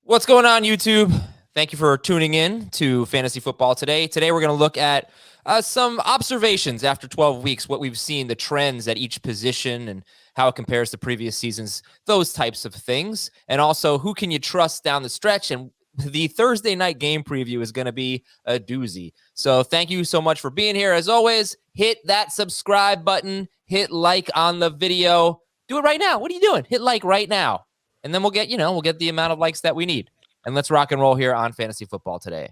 What's going on, YouTube? Thank you for tuning in to Fantasy Football Today. Today, we're going to look at some observations after 12 weeks, what we've seen, the trends at each position, and how it compares to previous seasons, those types of things. And also, who can you trust down the stretch? And the Thursday night game preview is going to be a doozy. So thank you so much for being here. As always, hit that subscribe button, hit like on the video. Do it right now. What are you doing? Hit like right now. And then we'll get the amount of likes that we need. And let's rock and roll here on Fantasy Football Today.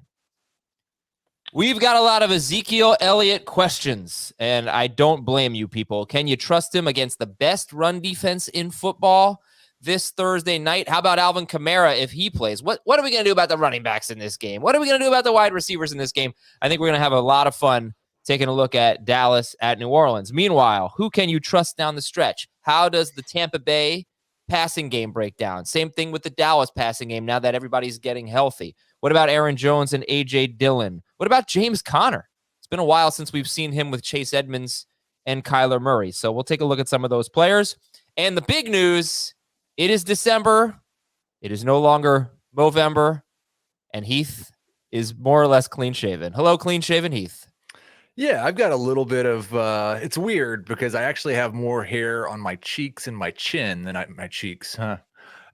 We've got a lot of Ezekiel Elliott questions, and I don't blame you people. Can you trust him against the best run defense in football this Thursday night? How about Alvin Kamara if he plays? What are we going to do about the running backs in this game? What are we going to do about the wide receivers in this game? I think we're going to have a lot of fun taking a look at Dallas at New Orleans. Meanwhile, who can you trust down the stretch? How does the Tampa Bay passing game breakdown? Same thing with the Dallas passing game now that everybody's getting healthy. What about Aaron Jones and A.J. Dillon? What about James Conner? It's been a while since we've seen him with Chase Edmonds and Kyler Murray. So we'll take a look at some of those players. And the big news, it is December. It is no longer Movember. And Heath is more or less clean-shaven. Hello, clean-shaven Heath. Yeah, I've got a little bit of, it's weird because I actually have more hair on my cheeks and my chin than than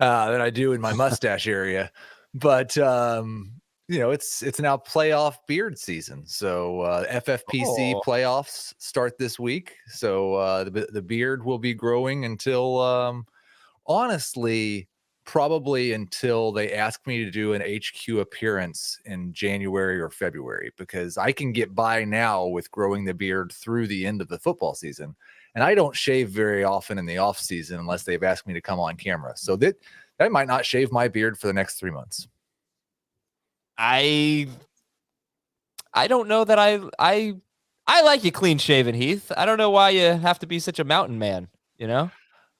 I do in my mustache area. But, it's now playoff beard season. So FFPC playoffs start this week. So the beard will be growing until, honestly, probably until they ask me to do an HQ appearance in January or February, because I can get by now with growing the beard through the end of the football season. And I don't shave very often in the off season unless they've asked me to come on camera. So that might not shave my beard for the next 3 months. I don't know that I like you clean shaven, Heath. I don't know why you have to be such a mountain man, you know?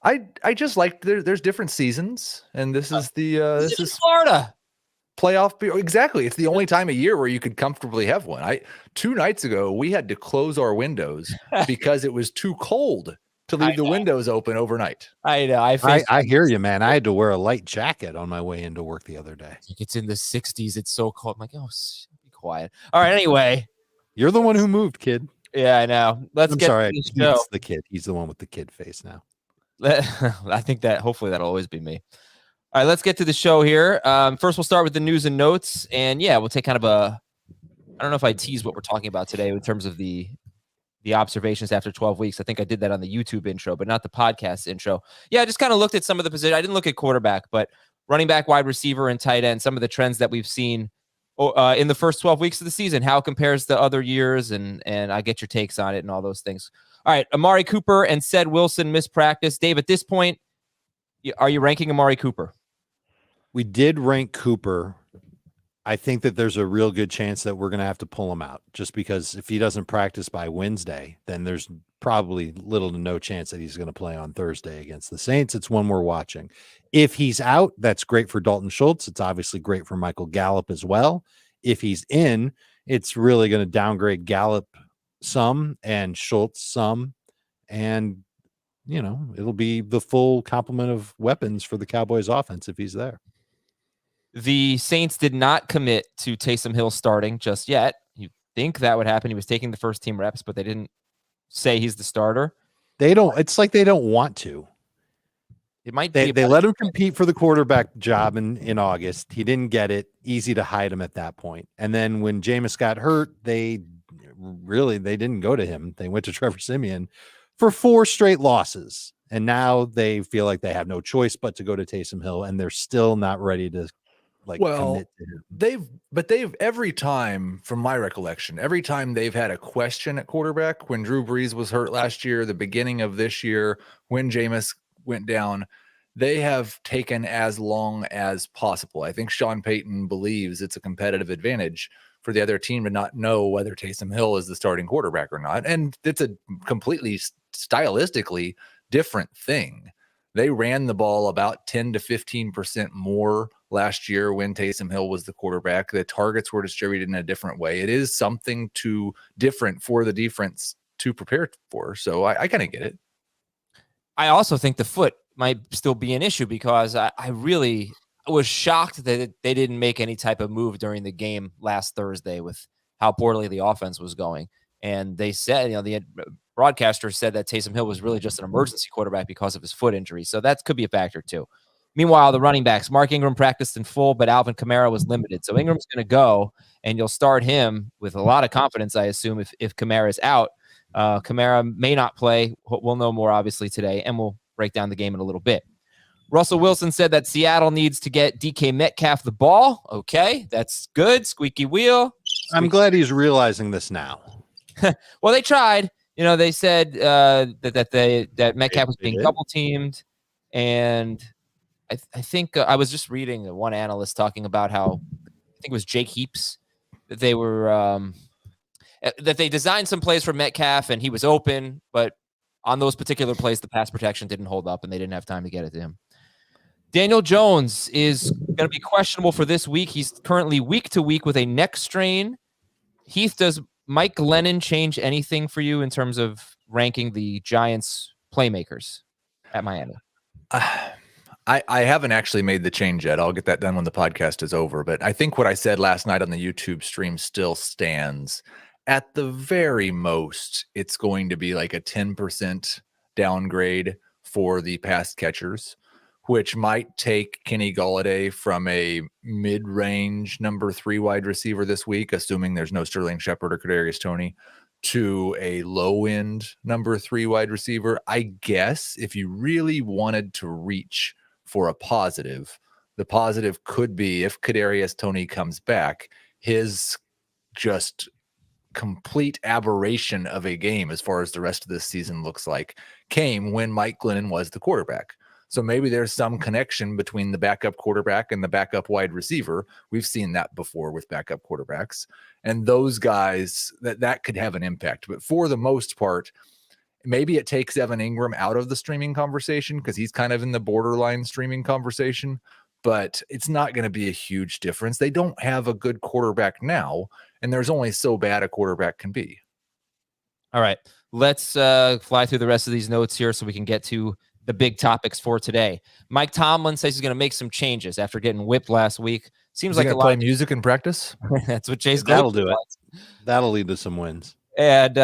I just like there's different seasons, and this is this is Florida playoff. Exactly. It's the only time of year where you could comfortably have one. 2 nights ago, we had to close our windows because it was too cold to leave the windows open overnight. I know. I hear you, man. I had to wear a light jacket on my way into work the other day. It's in the 60s. It's so cold. I'm like, be quiet. All right. Anyway, you're the one who moved, kid. Yeah, I know. I'm sorry. He's the kid. He's the one with the kid face now. I think that hopefully that'll always be me. All right, let's get to the show here. First, we'll start with the news and notes. And yeah, we'll take kind of I don't know if I teased what we're talking about today in terms of the observations after 12 weeks. I think I did that on the YouTube intro, but not the podcast intro. Yeah, I just kind of looked at some of the positions. I didn't look at quarterback, but running back, wide receiver, and tight end, some of the trends that we've seen in the first 12 weeks of the season, how it compares to other years, and I get your takes on it and all those things. All right, Amari Cooper and Ced Wilson missed practice. Dave, at this point, are you ranking Amari Cooper? We did rank Cooper. I think that there's a real good chance that we're going to have to pull him out, just because if he doesn't practice by Wednesday, then there's probably little to no chance that he's going to play on Thursday against the Saints. It's one we're watching. If he's out, that's great for Dalton Schultz. It's obviously great for Michael Gallup as well. If he's in, it's really going to downgrade Gallup some and Schultz some, and it'll be the full complement of weapons for the Cowboys offense if he's there. The Saints did not commit to Taysom Hill starting just yet. You think that would happen. He was taking the first team reps, but they didn't say he's the starter. It's like they don't want to. It might be. They let him compete for the quarterback job in August. He didn't get it. Easy to hide him at that point. And then when Jameis got hurt, they didn't go to him. They went to Trevor Siemian for 4 straight losses. And now they feel like they have no choice but to go to Taysom Hill, and they're still not ready to commit to him. They've every time, from my recollection, every time they've had a question at quarterback, when Drew Brees was hurt last year, the beginning of this year, when Jameis went down, they have taken as long as possible. I think Sean Payton believes it's a competitive advantage for the other team to not know whether Taysom Hill is the starting quarterback or not. And it's a completely stylistically different thing. They ran the ball about 10 to 15% more last year when Taysom Hill was the quarterback. The targets were distributed in a different way. It is something different for the defense to prepare for. So I kind of get it. I also think the foot might still be an issue because I really was shocked that they didn't make any type of move during the game last Thursday with how poorly the offense was going. And they said, the broadcaster said that Taysom Hill was really just an emergency quarterback because of his foot injury. So that could be a factor too. Meanwhile, the running backs, Mark Ingram practiced in full, but Alvin Kamara was limited. So Ingram's going to go, and you'll start him with a lot of confidence, I assume, if Kamara is out. Kamara may not play. We'll know more, obviously, today, and we'll break down the game in a little bit. Russell Wilson said that Seattle needs to get DK Metcalf the ball. Okay, that's good. Squeaky wheel. I'm glad he's realizing this now. Well, they tried. They said that Metcalf was being double teamed, and I think I was just reading one analyst talking about how I think it was Jake Heaps that they were that they designed some plays for Metcalf and he was open, but on those particular plays the pass protection didn't hold up and they didn't have time to get it to him. Daniel Jones is going to be questionable for this week. He's currently week to week with a neck strain. Heath, does Mike Glennon change anything for you in terms of ranking the Giants playmakers at Miami? I haven't actually made the change yet. I'll get that done when the podcast is over. But I think what I said last night on the YouTube stream still stands. At the very most, it's going to be like a 10% downgrade for the pass catchers, which might take Kenny Golladay from a mid-range number 3 wide receiver this week, assuming there's no Sterling Shepard or Kadarius Toney, to a low-end number 3 wide receiver. I guess if you really wanted to reach for a positive, the positive could be if Kadarius Toney comes back, his just complete aberration of a game as far as the rest of this season looks like came when Mike Glennon was the quarterback. So maybe there's some connection between the backup quarterback and the backup wide receiver. We've seen that before with backup quarterbacks, and those guys that could have an impact. But for the most part, maybe it takes Evan Ingram out of the streaming conversation because he's kind of in the borderline streaming conversation, but it's not going to be a huge difference. They don't have a good quarterback now, and there's only so bad a quarterback can be. All right, let's fly through the rest of these notes here so we can get to the big topics for today. Mike Tomlin says he's going to make some changes after getting whipped last week. Seems like a lot play music in practice. That's what Chase. That'll do it. That'll lead to some wins. And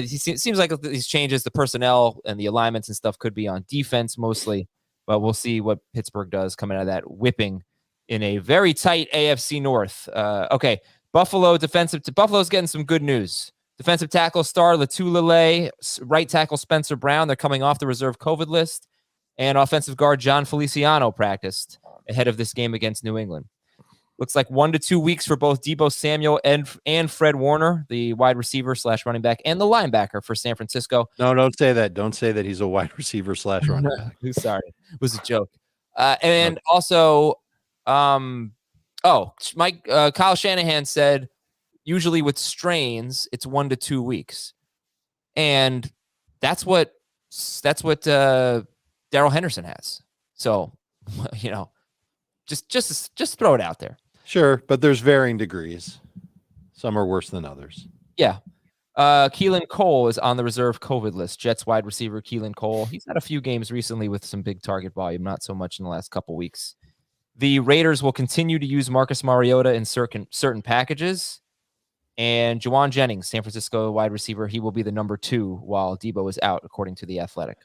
he seems like these changes, the personnel and the alignments and stuff, could be on defense mostly. But we'll see what Pittsburgh does coming out of that whipping in a very tight AFC North. Okay, Buffalo's getting some good news. Defensive tackle star Latulele, right tackle Spencer Brown, they're coming off the reserve COVID list, and offensive guard John Feliciano practiced ahead of this game against New England. Looks like 1 to 2 weeks for both Deebo Samuel and Fred Warner, the wide receiver / running back, and the linebacker for San Francisco. No, don't say that. Don't say that he's a wide receiver / running back. Sorry, it was a joke. And also, Kyle Shanahan said, usually with strains, it's 1 to 2 weeks, and that's what Darrell Henderson has. So, just throw it out there. Sure, but there's varying degrees. Some are worse than others. Yeah. Keelan Cole is on the reserve COVID list. Jets wide receiver Keelan Cole. He's had a few games recently with some big target volume, not so much in the last couple weeks. The Raiders will continue to use Marcus Mariota in certain packages. And Juwan Jennings, San Francisco wide receiver, he will be the number 2 while Deebo is out, according to The Athletic.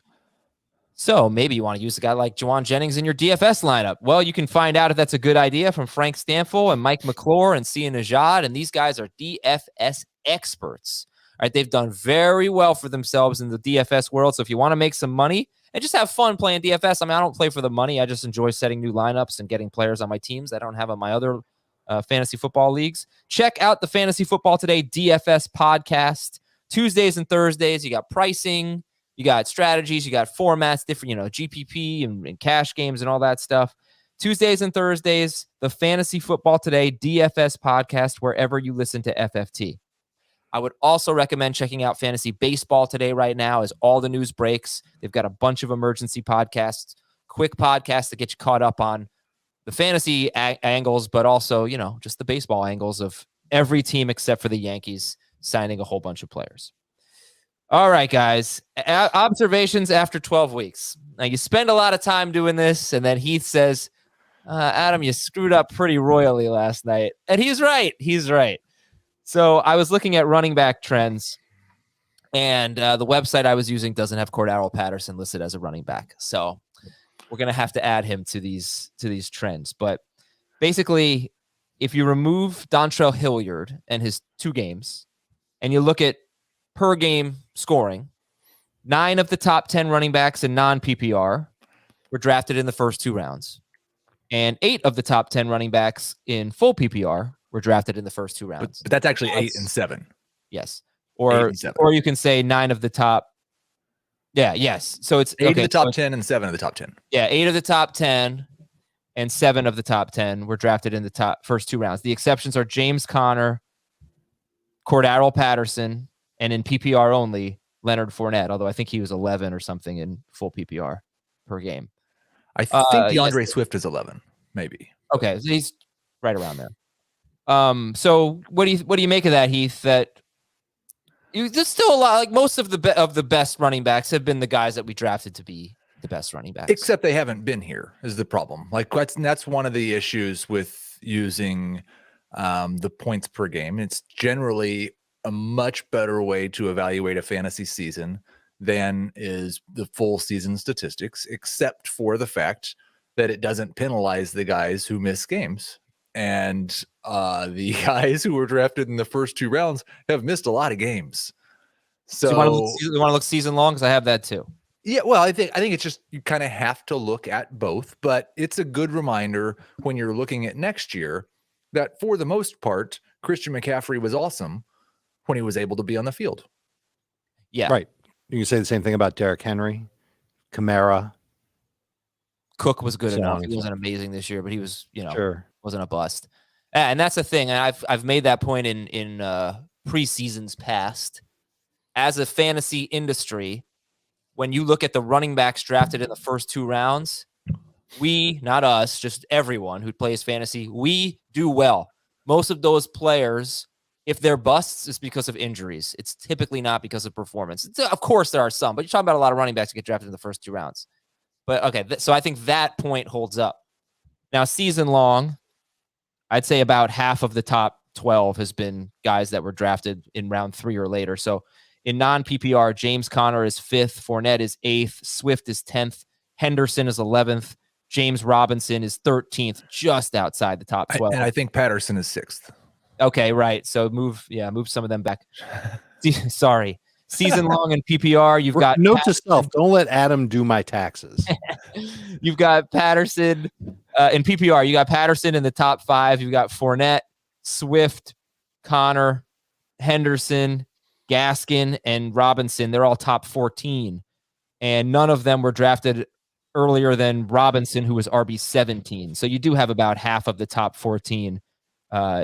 So maybe you want to use a guy like Juwan Jennings in your DFS lineup. Well, you can find out if that's a good idea from Frank Stanfill and Mike McClure and Sia Najad, and these guys are DFS experts. All right, they've done very well for themselves in the DFS world. So if you want to make some money and just have fun playing DFS, I don't play for the money. I just enjoy setting new lineups and getting players on my teams I don't have on my other fantasy football leagues. Check out the Fantasy Football Today DFS podcast. Tuesdays and Thursdays, you got pricing, you got strategies, you got formats, different, GPP and cash games and all that stuff. Tuesdays and Thursdays, the Fantasy Football Today DFS podcast, wherever you listen to FFT. I would also recommend checking out Fantasy Baseball Today right now as all the news breaks. They've got a bunch of emergency podcasts, quick podcasts to get you caught up on the fantasy angles, but also, just the baseball angles of every team except for the Yankees signing a whole bunch of players. All right, guys. Observations after 12 weeks. Now, you spend a lot of time doing this, and then Heath says, Adam, you screwed up pretty royally last night. And he's right. He's right. So I was looking at running back trends, and the website I was using doesn't have Cordero Patterson listed as a running back. So we're going to have to add him to these trends. But basically, if you remove Dontrell Hilliard and his 2 games, and you look at per game scoring, 9 of the top 10 running backs in non-PPR were drafted in the first 2 rounds. And 8 of the top 10 running backs in full PPR were drafted in the first 2 rounds. But that's actually 8 and 7. Yes. Or you can say 9 of the top. Yeah, yes. So it's 8 of the top 10 and 7 of the top 10. Yeah, 8 of the top 10 and 7 of the top 10 were drafted in the first 2 rounds. The exceptions are James Conner, Cordero Patterson, and in PPR only, Leonard Fournette, although I think he was 11 or something in full PPR per game. I think DeAndre Swift is 11, maybe. Okay, so he's right around there. So what do you make of that, Heath? That there's still a lot. Like most of the best running backs have been the guys that we drafted to be the best running backs. Except they haven't been here is the problem. Like that's one of the issues with using the points per game. It's generally a much better way to evaluate a fantasy season than is the full season statistics, except for the fact that it doesn't penalize the guys who miss games. And the guys who were drafted in the first 2 rounds have missed a lot of games. So you want to look season long? Because I have that too. Yeah, well, I think it's just you kind of have to look at both, but it's a good reminder when you're looking at next year that for the most part, Christian McCaffrey was awesome when he was able to be on the field. Yeah, right. You can say the same thing about Derrick Henry, Kamara. Cook was good enough. He on. wasn't amazing this year, but he was, Sure. wasn't a bust. And that's the thing. And I've made that point in preseasons past. As a fantasy industry, when you look at the running backs drafted in the first 2 rounds, we, not us, just everyone who plays fantasy, we do well. Most of those players, if they're busts, it's because of injuries. It's typically not because of performance. Of course, there are some, but you're talking about a lot of running backs who get drafted in the first 2 rounds. But okay, so I think that point holds up. Now, season long, I'd say about half of the top 12 has been guys that were drafted in round 3 or later. So in non-PPR, James Conner is 5th, Fournette is 8th, Swift is 10th, Henderson is 11th, James Robinson is 13th, just outside the top 12. And I think Patterson is 6th. Okay, right. So move some of them back. Sorry. Season long in PPR, you've got note to self, don't let Adam do my taxes. You've got Patterson in PPR. You got Patterson in the top 5. You've got Fournette, Swift, Connor, Henderson, Gaskin, and Robinson. They're all top 14. And none of them were drafted earlier than Robinson, who was RB 17. So you do have about half of the top 14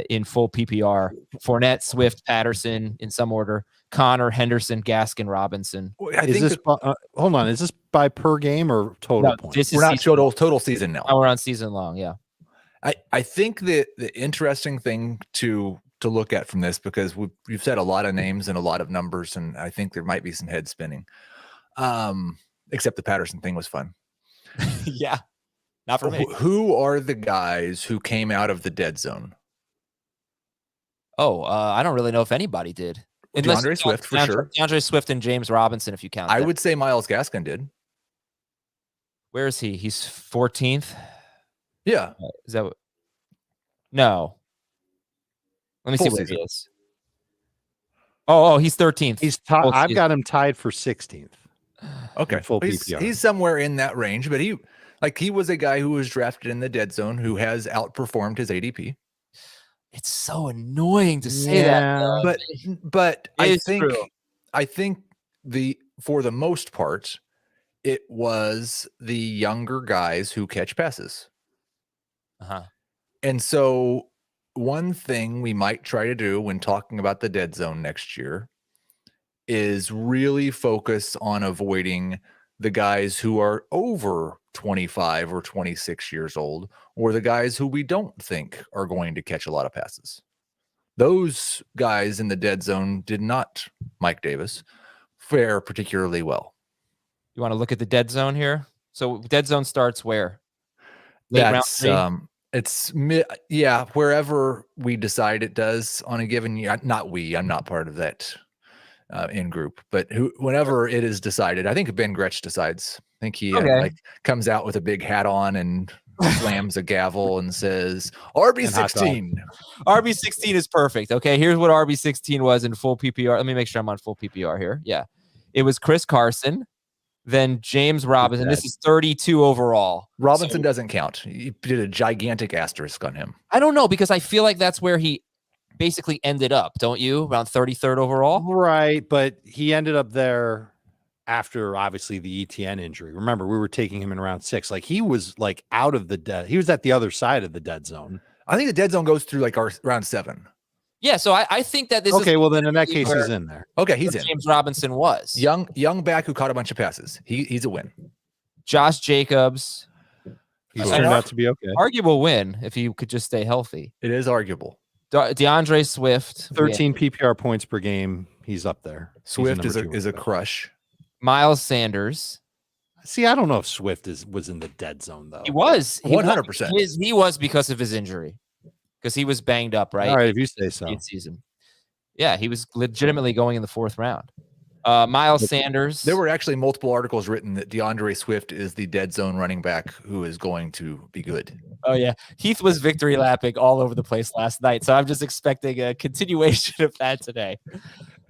in full PPR. Fournette, Swift, Patterson in some order. Connor, Henderson, Gaskin, Robinson. Hold on. Is this by per game or total points? We're not total season now. We're on season long. Yeah. I think the interesting thing to look at from this, because we've said a lot of names and a lot of numbers, and I think there might be some head spinning. Except the Patterson thing was fun. Yeah. Not for me. Who are the guys who came out of the dead zone? Oh, I don't really know if anybody did. DeAndre Swift, for sure. DeAndre Swift and James Robinson, if you count. I would say Myles Gaskin did. Where is he? He's 14th. Yeah. Is that what? No. Let me see what he is. Oh, he's 13th. I've got him tied for 16th. Okay. Full PPR. He's somewhere in that range, but he was a guy who was drafted in the dead zone who has outperformed his ADP. It's so annoying to say that, but I think for the most part, it was the younger guys who catch passes. And so one thing we might try to do when talking about the dead zone next year is really focus on avoiding the guys who are over 25 or 26 years old, or the guys who we don't think are going to catch a lot of passes. Those guys in the dead zone did not, Mike Davis, fare particularly well. You want to look at the dead zone here? So dead zone starts where? late round That's 3? yeah, wherever we decide it does on a given year. Not we, I'm not part of that in group, but whenever it is decided, I think Ben Gretsch decides. I think he Okay. like comes out with a big hat on and slams a gavel and says And hot dog. RB16. RB16 is perfect. Okay, here's what RB16 was in full PPR. Let me make sure I'm on full PPR here. Yeah. It was Chris Carson, then James Robinson. This is 32 overall. Robinson doesn't count. You did a gigantic asterisk on him. I don't know, because I feel like that's where he basically ended up, don't you? Around 33rd overall? Right, but he ended up there after obviously the ETN injury. Remember, we were taking him in round 6. Like he was like out of the dead. He was at the other side of the dead zone. I think the dead zone goes through like our round 7. Yeah, so I think that this is Okay, well then in that case he's in there. Okay, he's in. James Robinson was. Young back who caught a bunch of passes. He's a win. Josh Jacobs. He's turned out to be okay. Arguable win if he could just stay healthy. It is arguable. DeAndre Swift. 13 PPR points per game. He's up there. Swift is a crush. Miles Sanders. See, I don't know if Swift was in the dead zone though. He was 100%. He was because of his injury, because he was banged up, right? All right, if you say so. Season. Yeah, he was legitimately going in the 4th round. Miles Sanders. There were actually multiple articles written that DeAndre Swift is the dead zone running back who is going to be good. Oh yeah, Heath was victory lapping all over the place last night, so I'm just expecting a continuation of that today.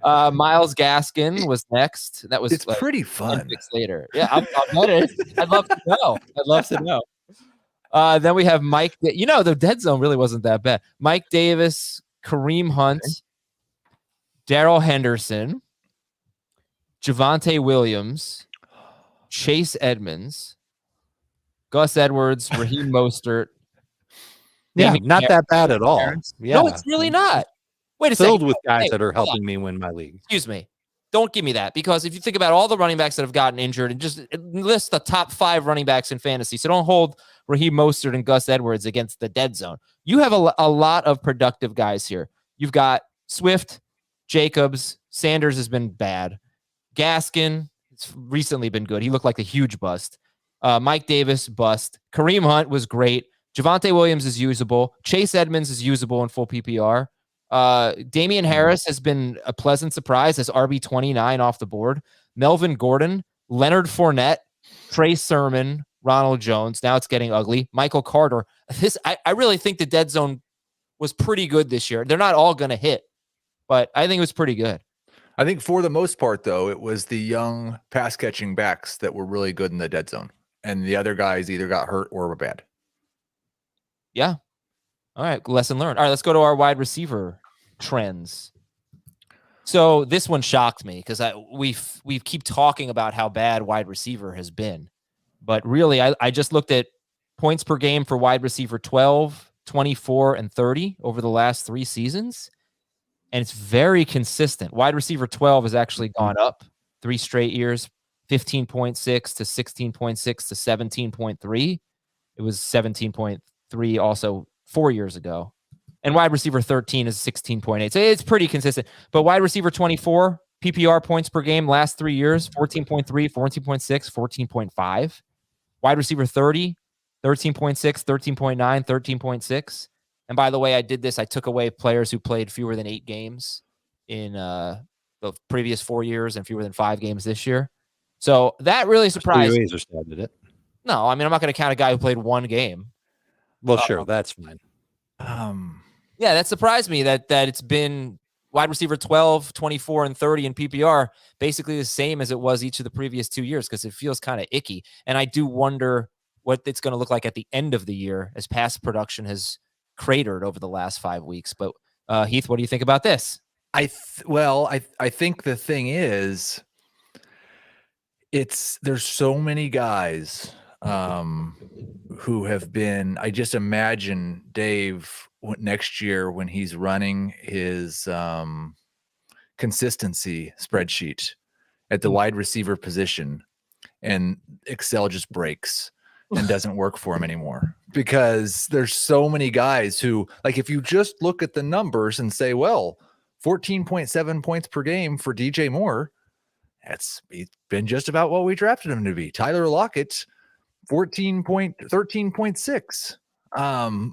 Miles Gaskin was next. That was it's like pretty fun. Later, yeah, I'll bet it. I'd love to know. I'd love to know. Then we have Mike. You know, the dead zone really wasn't that bad. Mike Davis, Kareem Hunt, Darrell Henderson, Javonte Williams, Chase Edmonds, Gus Edwards, Raheem Mostert. Yeah, not that bad at all. Yeah. No, it's really not. Wait a second. Filled with guys that are helping me win my league. Excuse me. Don't give me that, because if you think about all the running backs that have gotten injured, and just list the top 5 running backs in fantasy, so don't hold Raheem Mostert and Gus Edwards against the dead zone. You have a lot of productive guys here. You've got Swift, Jacobs, Sanders has been bad. Gaskin has recently been good. He looked like a huge bust. Mike Davis, bust. Kareem Hunt was great. Javonte Williams is usable. Chase Edmonds is usable in full PPR. Damian Harris has been a pleasant surprise as RB29 off the board. Melvin Gordon, Leonard Fournette, Trey Sermon, Ronald Jones. Now it's getting ugly. Michael Carter. I really think the dead zone was pretty good this year. They're not all going to hit, but I think it was pretty good. I think for the most part, though, it was the young pass catching backs that were really good in the dead zone, and the other guys either got hurt or were bad. Yeah. All right. Lesson learned. All right. Let's go to our wide receiver trends. So this one shocked me because we keep talking about how bad wide receiver has been, but really I just looked at points per game for wide receiver 12, 24, and 30 over the last 3 seasons. And it's very consistent. Wide receiver 12 has actually gone up 3 straight years, 15.6 to 16.6 to 17.3. It was 17.3 also 4 years ago. And wide receiver 13 is 16.8. So it's pretty consistent. But wide receiver 24, PPR points per game last 3 years, 14.3, 14.6, 14.5. Wide receiver 30, 13.6, 13.9, 13.6. And by the way, I did this. I took away players who played fewer than 8 games in the previous 4 years and fewer than 5 games this year. So that really surprised me. Did it? No, I mean, I'm not going to count a guy who played 1 game. Well, sure. That's fine. Yeah, that surprised me that it's been wide receiver 12, 24, and 30 in PPR, basically the same as it was each of the previous 2 years, because it feels kind of icky. And I do wonder what it's going to look like at the end of the year as pass production has cratered over the last 5 weeks. But Heath, what do you think about this? I think the thing is, there's so many guys who have been. I just imagine Dave next year when he's running his consistency spreadsheet at the wide receiver position, and Excel just breaks and doesn't work for him anymore, because there's so many guys who, like, if you just look at the numbers and say, well, 14.7 points per game for DJ Moore, he's been just about what we drafted him to be. Tyler Lockett, 13.6.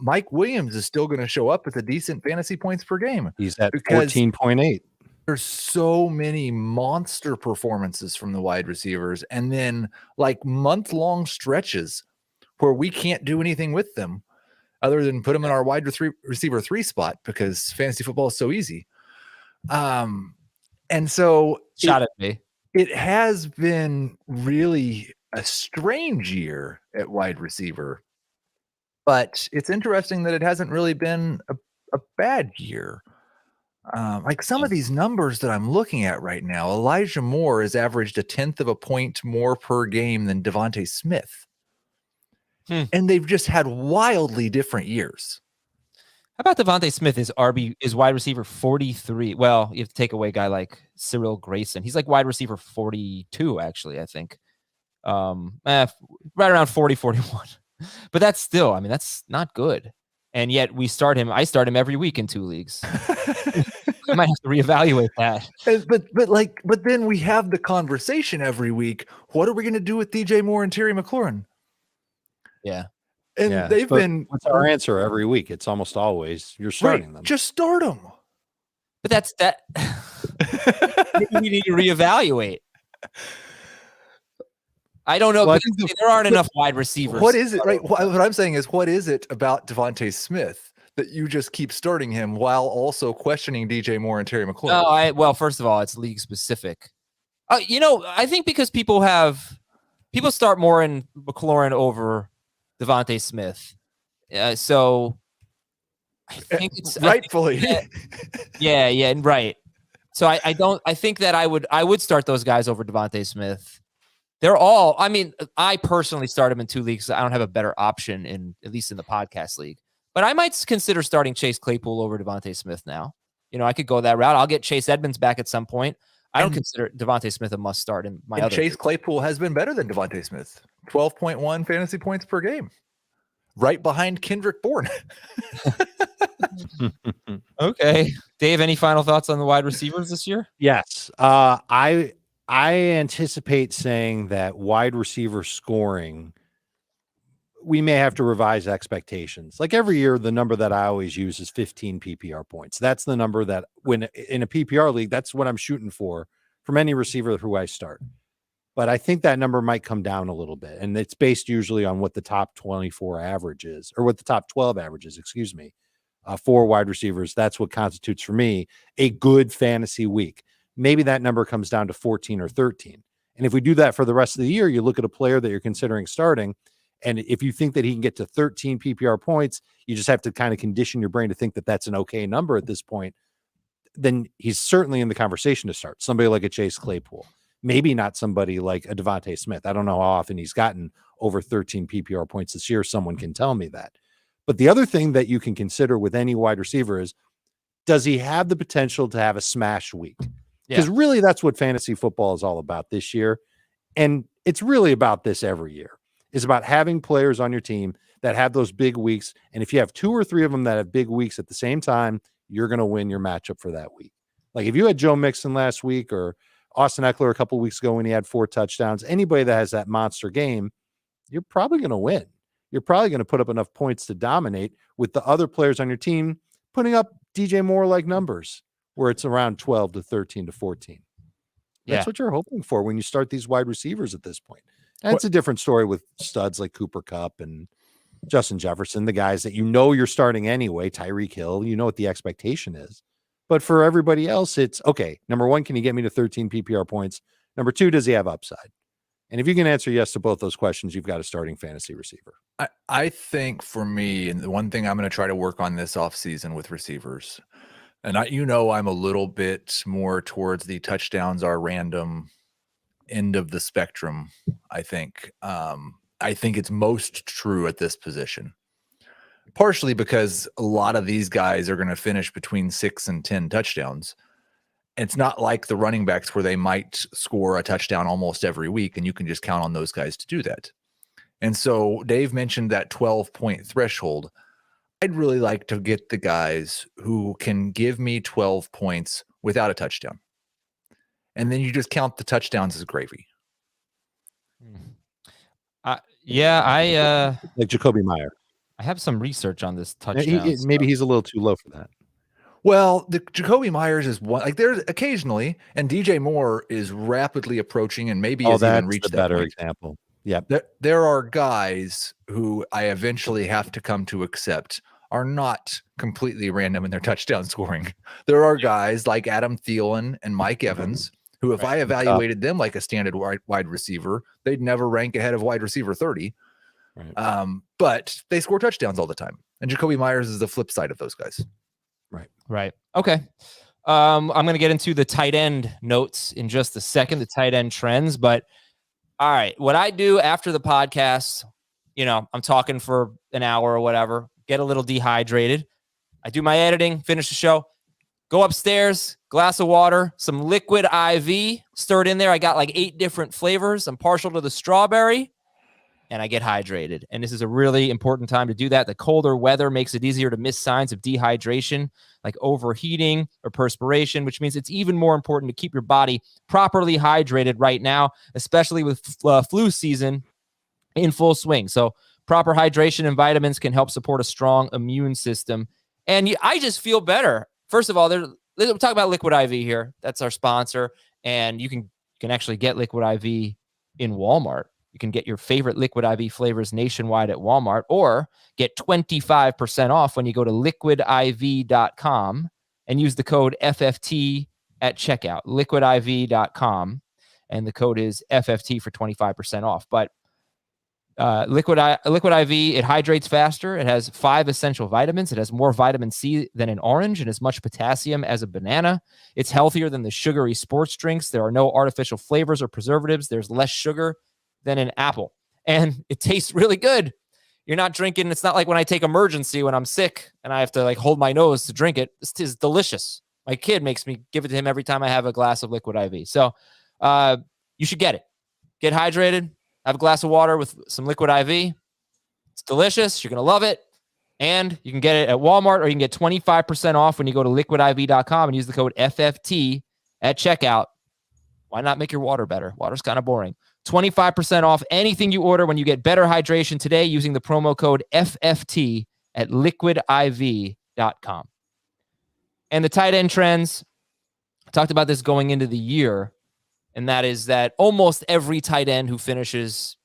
Mike Williams is still going to show up with a decent fantasy points per game. He's at because 14.8. There's so many monster performances from the wide receivers, and then like month-long stretches where we can't do anything with them other than put them in our wide receiver 3 spot because fantasy football is so easy. And so Shot at me. It has been really a strange year at wide receiver, but it's interesting that it hasn't really been a bad year. Like some of these numbers that I'm looking at right now, Elijah Moore has averaged 1/10 of a point more per game than Devontae Smith. And they've just had wildly different years. How about Devontae Smith is wide receiver 43? Well, you have to take away a guy like Cyril Grayson. He's like wide receiver 42, actually, I think. Right around 40, 41. But that's still, I mean, that's not good. And yet we start him. I start him every week in 2 leagues. I might have to reevaluate that. But then we have the conversation every week. What are we going to do with DJ Moore and Terry McLaurin? Yeah. And they've been. What's our answer every week? It's almost always you're starting them. Just start them. But that's that. Maybe we need to reevaluate. I don't know. Well, there aren't enough wide receivers. What is it? Right. What I'm saying is, what is it about Devontae Smith that you just keep starting him while also questioning DJ Moore and Terry McLaurin? Well, first of all, it's league specific. I think because people start Moore and McLaurin over Devontae Smith. So I think it's rightfully. Yeah, right. So I think that I would start those guys over Devontae Smith. They're all, I mean, I personally start him in 2 leagues. I don't have a better option at least in the podcast league. But I might consider starting Chase Claypool over Devontae Smith now. I could go that route. I'll get Chase Edmonds back at some point. I don't consider Devontae Smith a must start in my other Chase league. Claypool has been better than Devontae Smith. 12.1 fantasy points per game. Right behind Kendrick Bourne. Okay. Dave, any final thoughts on the wide receivers this year? Yes. I anticipate saying that wide receiver scoring, we may have to revise expectations. Like every year, the number that I always use is 15 PPR points. That's the number that when in a PPR league, that's what I'm shooting for from any receiver who I start. But I think that number might come down a little bit. And it's based usually on what the top 24 average is, or what the top 12 averages, for wide receivers. That's what constitutes for me a good fantasy week. Maybe that number comes down to 14 or 13. And if we do that for the rest of the year, you look at a player that you're considering starting, and if you think that he can get to 13 PPR points, you just have to kind of condition your brain to think that that's an okay number at this point. Then he's certainly in the conversation to start. Somebody like a Chase Claypool, maybe not somebody like a Devontae Smith. I don't know how often he's gotten over 13 PPR points this year. Someone can tell me that. But the other thing that you can consider with any wide receiver is, does he have the potential to have a smash week? Because really that's what fantasy football is all about this year. And it's really about this every year. It's about having players on your team that have those big weeks. And if you have 2 or 3 of them that have big weeks at the same time, you're going to win your matchup for that week. Like if you had Joe Mixon last week or Austin Eckler a couple of weeks ago when he had 4 touchdowns, anybody that has that monster game, you're probably going to win. You're probably going to put up enough points to dominate with the other players on your team putting up DJ Moore-like numbers, where it's around 12 to 13 to 14. That's what you're hoping for when you start these wide receivers at this point. And it's a different story with studs like Cooper Kupp and Justin Jefferson, the guys that you're starting anyway, Tyreek Hill, what the expectation is. But for everybody else, it's, okay, number 1, can you get me to 13 PPR points? Number 2, does he have upside? And if you can answer yes to both those questions, you've got a starting fantasy receiver. I think for me, and the one thing I'm going to try to work on this offseason with receivers, and I'm a little bit more towards the touchdowns are random end of the spectrum. I think it's most true at this position, partially because a lot of these guys are going to finish between 6 and 10 touchdowns. It's not like the running backs where they might score a touchdown almost every week, and you can just count on those guys to do that. And so Dave mentioned that 12-point threshold. I'd really like to get the guys who can give me 12 points without a touchdown. And then you just count the touchdowns as gravy. Yeah, like Jacoby Meyer. I have some research on this touchdown. Maybe he's a little too low for that. Well, the Jacoby Myers is one, like there's occasionally, and DJ Moore is rapidly approaching and maybe has even That's reached the that better point. example. Yeah. There are guys who I eventually have to come to accept are not completely random in their touchdown scoring. There are guys like Adam Thielen and Mike Evans who, if I evaluated them like a standard wide receiver, they'd never rank ahead of wide receiver 30. Right. But they score touchdowns all the time. And Jacoby Myers is the flip side of those guys. Right. Okay. I'm going to get into the tight end notes in just a second, the tight end trends. But all right, what I do after the podcast, I'm talking for an hour or whatever, get a little dehydrated. I do my editing, finish the show, go upstairs, glass of water, some liquid IV, stir it in there. I got like 8 different flavors. I'm partial to the strawberry. And I get hydrated. And this is a really important time to do that. The colder weather makes it easier to miss signs of dehydration, like overheating or perspiration, which means it's even more important to keep your body properly hydrated right now, especially with flu season in full swing. So proper hydration and vitamins can help support a strong immune system. And I just feel better. First of all, we'll talk about Liquid IV here. That's our sponsor. And you can actually get Liquid IV in Walmart. You can get your favorite Liquid IV flavors nationwide at Walmart, or get 25% off when you go to liquidiv.com and use the code FFT at checkout. Liquidiv.com, and the code is FFT for 25% off. But Liquid IV, it hydrates faster. It has 5 essential vitamins. It has more vitamin C than an orange and as much potassium as a banana. It's healthier than the sugary sports drinks. There are no artificial flavors or preservatives. There's less sugar than an apple, and it tastes really good. You're not drinking. It's not like when I take Emergency when I'm sick and I have to like hold my nose to drink it. This is delicious. My kid makes me give it to him every time I have a glass of Liquid IV. So you should get it. Get hydrated. Have a glass of water with some Liquid IV. It's delicious. You're going to love it. And you can get it at Walmart, or you can get 25% off when you go to liquidiv.com and use the code FFT at checkout. Why not make your water better? Water's kind of boring. 25% off anything you order when you get better hydration today using the promo code FFT at liquidiv.com. And the tight end trends, I talked about this going into the year, and that is that almost every tight end who finishes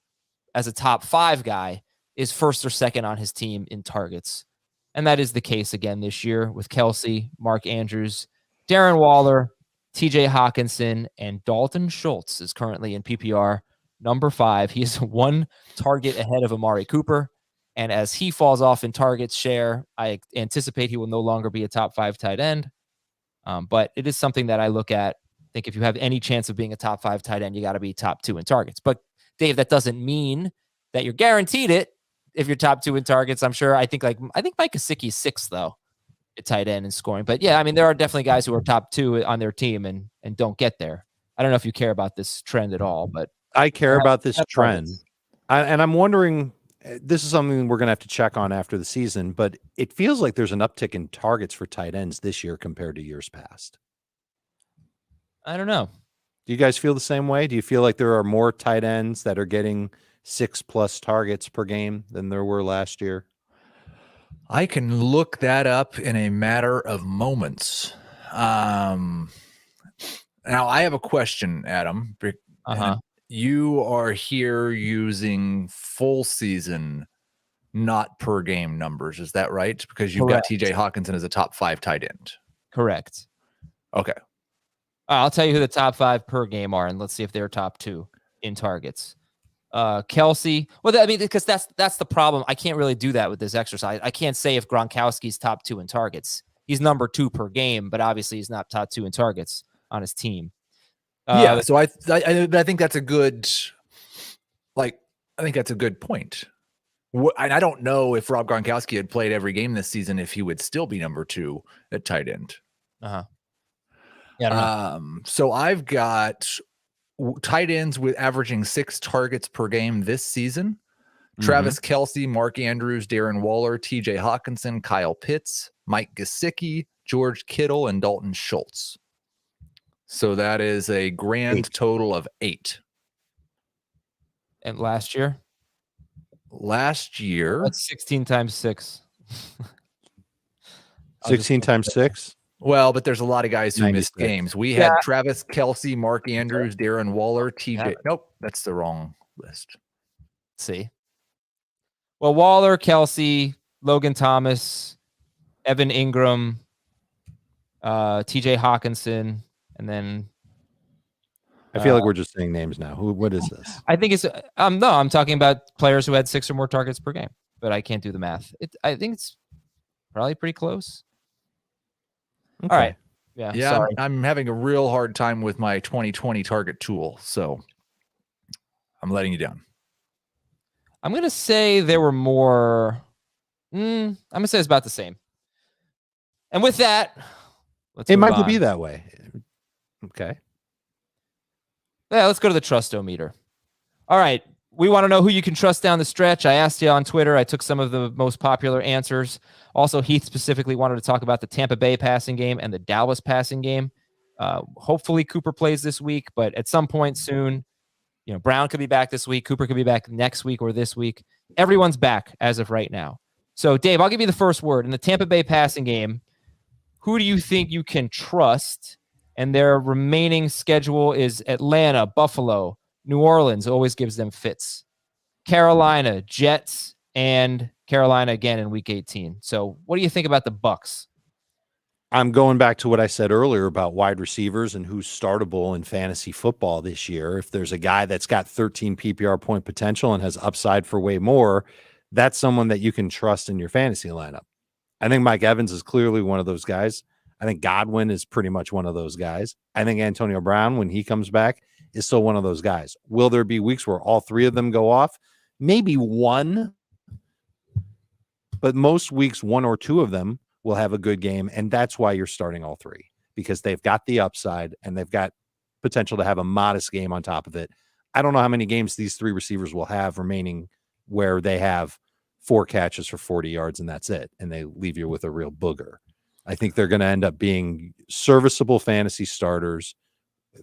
as a top 5 guy is first or second on his team in targets. And that is the case again this year with Kelsey, Mark Andrews, Darren Waller, TJ Hawkinson, and Dalton Schultz is currently in PPR number 5. He is 1 target ahead of Amari Cooper. And as he falls off in targets share, I anticipate he will no longer be a top 5 tight end. But it is something that I look at. I think if you have any chance of being a top 5 tight end, you got to be top 2 in targets. But Dave, that doesn't mean that you're guaranteed it if you're top 2 in targets. I'm sure. I think Mike Gesicki's 6th though at tight end in scoring. But yeah, I mean, there are definitely guys who are top 2 on their team and don't get there. I don't know if you care about this trend at all, but I care about this trend. And I'm wondering, this is something we're going to have to check on after the season, but it feels like there's an uptick in targets for tight ends this year compared to years past. I don't know. Do you guys feel the same way? Do you feel like there are more tight ends that are getting 6+ targets per game than there were last year? I can look that up in a matter of moments. Now I have a question, Adam. You are here using full season, not per game numbers. Is that right? Because you've got TJ Hawkinson as a top 5 tight end. Correct. Okay. I'll tell you who the top 5 per game are, and let's see if they're top 2 in targets. Kelsey. Well, I mean, because that's the problem. I can't really do that with this exercise. I can't say if Gronkowski's top 2 in targets. He's number 2 per game, but obviously he's not top 2 in targets on his team. So I think that's a good, I think that's a good point. And I don't know if Rob Gronkowski had played every game this season, if he would still be number 2 at tight end. Yeah. I don't know. So I've got tight ends with averaging 6 targets per game this season. Travis Kelce, Mark Andrews, Darren Waller, TJ Hawkinson, Kyle Pitts, Mike Gesicki, George Kittle, and Dalton Schultz. So that is a grand total of 8. And last year? last year. That's 16 times 6. 16 times 6. Well, but there's a lot of guys who 96. missed games. We Yeah. had Travis Kelce, Mark Andrews, Darren Waller, TJ. Yeah. Nope, that's the wrong list. See. Well, Waller, Kelce, Logan Thomas, Evan Ingram, TJ Hawkinson, and then I feel like we're just saying names now. What is this? I think it's no, I'm talking about players who had 6 or more targets per game, but I can't do the math. I think it's probably pretty close. Okay. All right. Yeah. Sorry. I'm having a real hard time with my 2020 target tool, so I'm letting you down. I'm gonna say there were more. I'm gonna say it's about the same. And with that, It might be that way. Okay. Yeah, let's go to the Trustometer. All right. We want to know who you can trust down the stretch. I asked you on Twitter. I took some of the most popular answers. Also, Heath specifically wanted to talk about the Tampa Bay passing game and the Dallas passing game. Hopefully Cooper plays this week, but at some point soon, Brown could be back this week. Cooper could be back next week or this week. Everyone's back as of right now. So, Dave, I'll give you the first word. In the Tampa Bay passing game, who do you think you can trust? And their remaining schedule is Atlanta, Buffalo, New Orleans always gives them fits, Carolina, Jets, and Carolina again in Week 18. So what do you think about the Bucs? I'm going back to what I said earlier about wide receivers and who's startable in fantasy football this year. If there's a guy that's got 13 PPR point potential and has upside for way more, that's someone that you can trust in your fantasy lineup. I think Mike Evans is clearly one of those guys. I think Godwin is pretty much one of those guys. I think Antonio Brown, when he comes back, is still one of those guys. Will there be weeks where all 3 of them go off? Maybe one, but most weeks 1 or 2 of them will have a good game, and that's why you're starting all 3, because they've got the upside and they've got potential to have a modest game on top of it. I don't know how many games these 3 receivers will have remaining where they have 4 catches for 40 yards and that's it, and they leave you with a real booger. I think they're going to end up being serviceable fantasy starters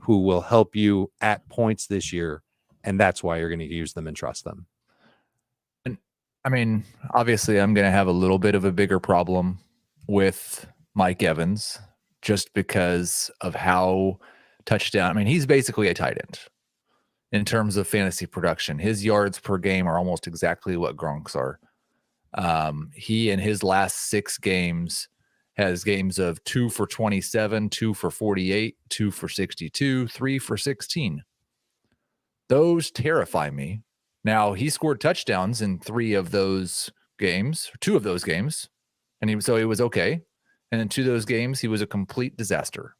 who will help you at points this year, and that's why you're going to use them and trust them. And I mean, obviously, I'm going to have a little bit of a bigger problem with Mike Evans just because of how touchdown. I mean, he's basically a tight end in terms of fantasy production. His yards per game are almost exactly what Gronk's are. He in his last 6 games has games of 2 for 27, 2 for 48, 2 for 62, 3 for 16. Those terrify me. Now, he scored touchdowns in 3 of those games, 2 of those games, and so he was okay. And in 2 of those games, he was a complete disaster.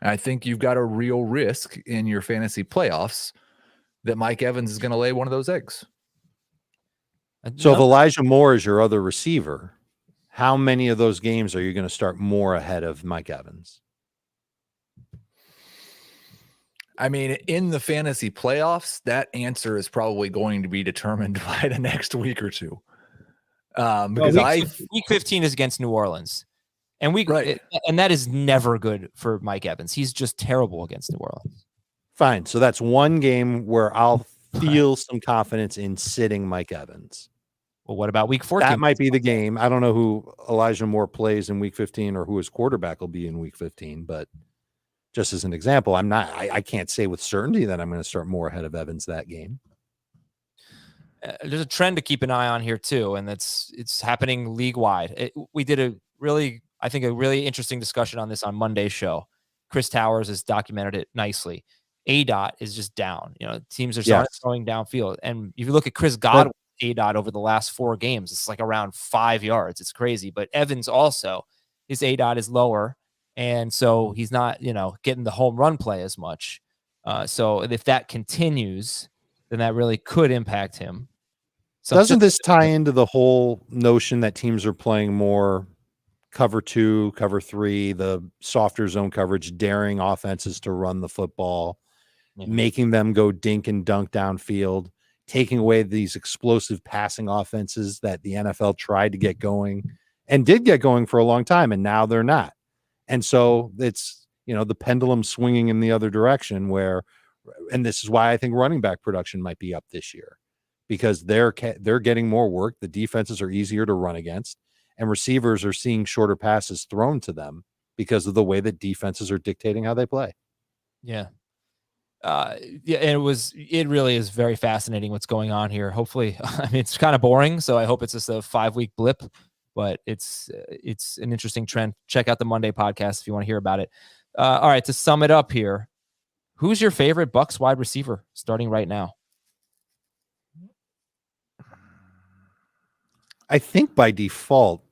I think you've got a real risk in your fantasy playoffs that Mike Evans is going to lay one of those eggs. So if Elijah Moore is your other receiver, how many of those games are you going to start more ahead of Mike Evans? I mean, in the fantasy playoffs, that answer is probably going to be determined by the next week or 2. Because week 15 is against New Orleans, and and that is never good for Mike Evans. He's just terrible against New Orleans. Fine. So that's one game where I'll feel some confidence in sitting Mike Evans. Well, what about week 14? That might be the game. I don't know who Elijah Moore plays in week 15 or who his quarterback will be in week 15, but just as an example, I can't say with certainty that I'm going to start more ahead of Evans that game. There's a trend to keep an eye on here too, and it's happening league wide. We did a really interesting discussion on this on Monday's show. Chris Towers has documented it nicely. ADOT is just down. Teams are throwing downfield, and if you look at Chris Godwin's ADOT over the last 4 games, it's like around 5 yards. It's crazy. But Evans also, his ADOT is lower, and so he's not getting the home run play as much. So if that continues, then that really could impact him. So doesn't this tie into the whole notion that teams are playing more cover 2, cover 3, the softer zone coverage, daring offenses to run the football, making them go dink and dunk downfield, taking away these explosive passing offenses that the NFL tried to get going and did get going for a long time, and now they're not. And so it's, the pendulum swinging in the other direction and this is why I think running back production might be up this year, because they're getting more work. The defenses are easier to run against, and receivers are seeing shorter passes thrown to them because of the way that defenses are dictating how they play. Yeah. Yeah, and it really is very fascinating what's going on here. Hopefully, I mean, it's kind of boring, so I hope it's just a 5-week blip, but it's an interesting trend. Check out the Monday podcast if you want to hear about it. All right, to sum it up here, who's your favorite Bucs wide receiver starting right now? I think by default,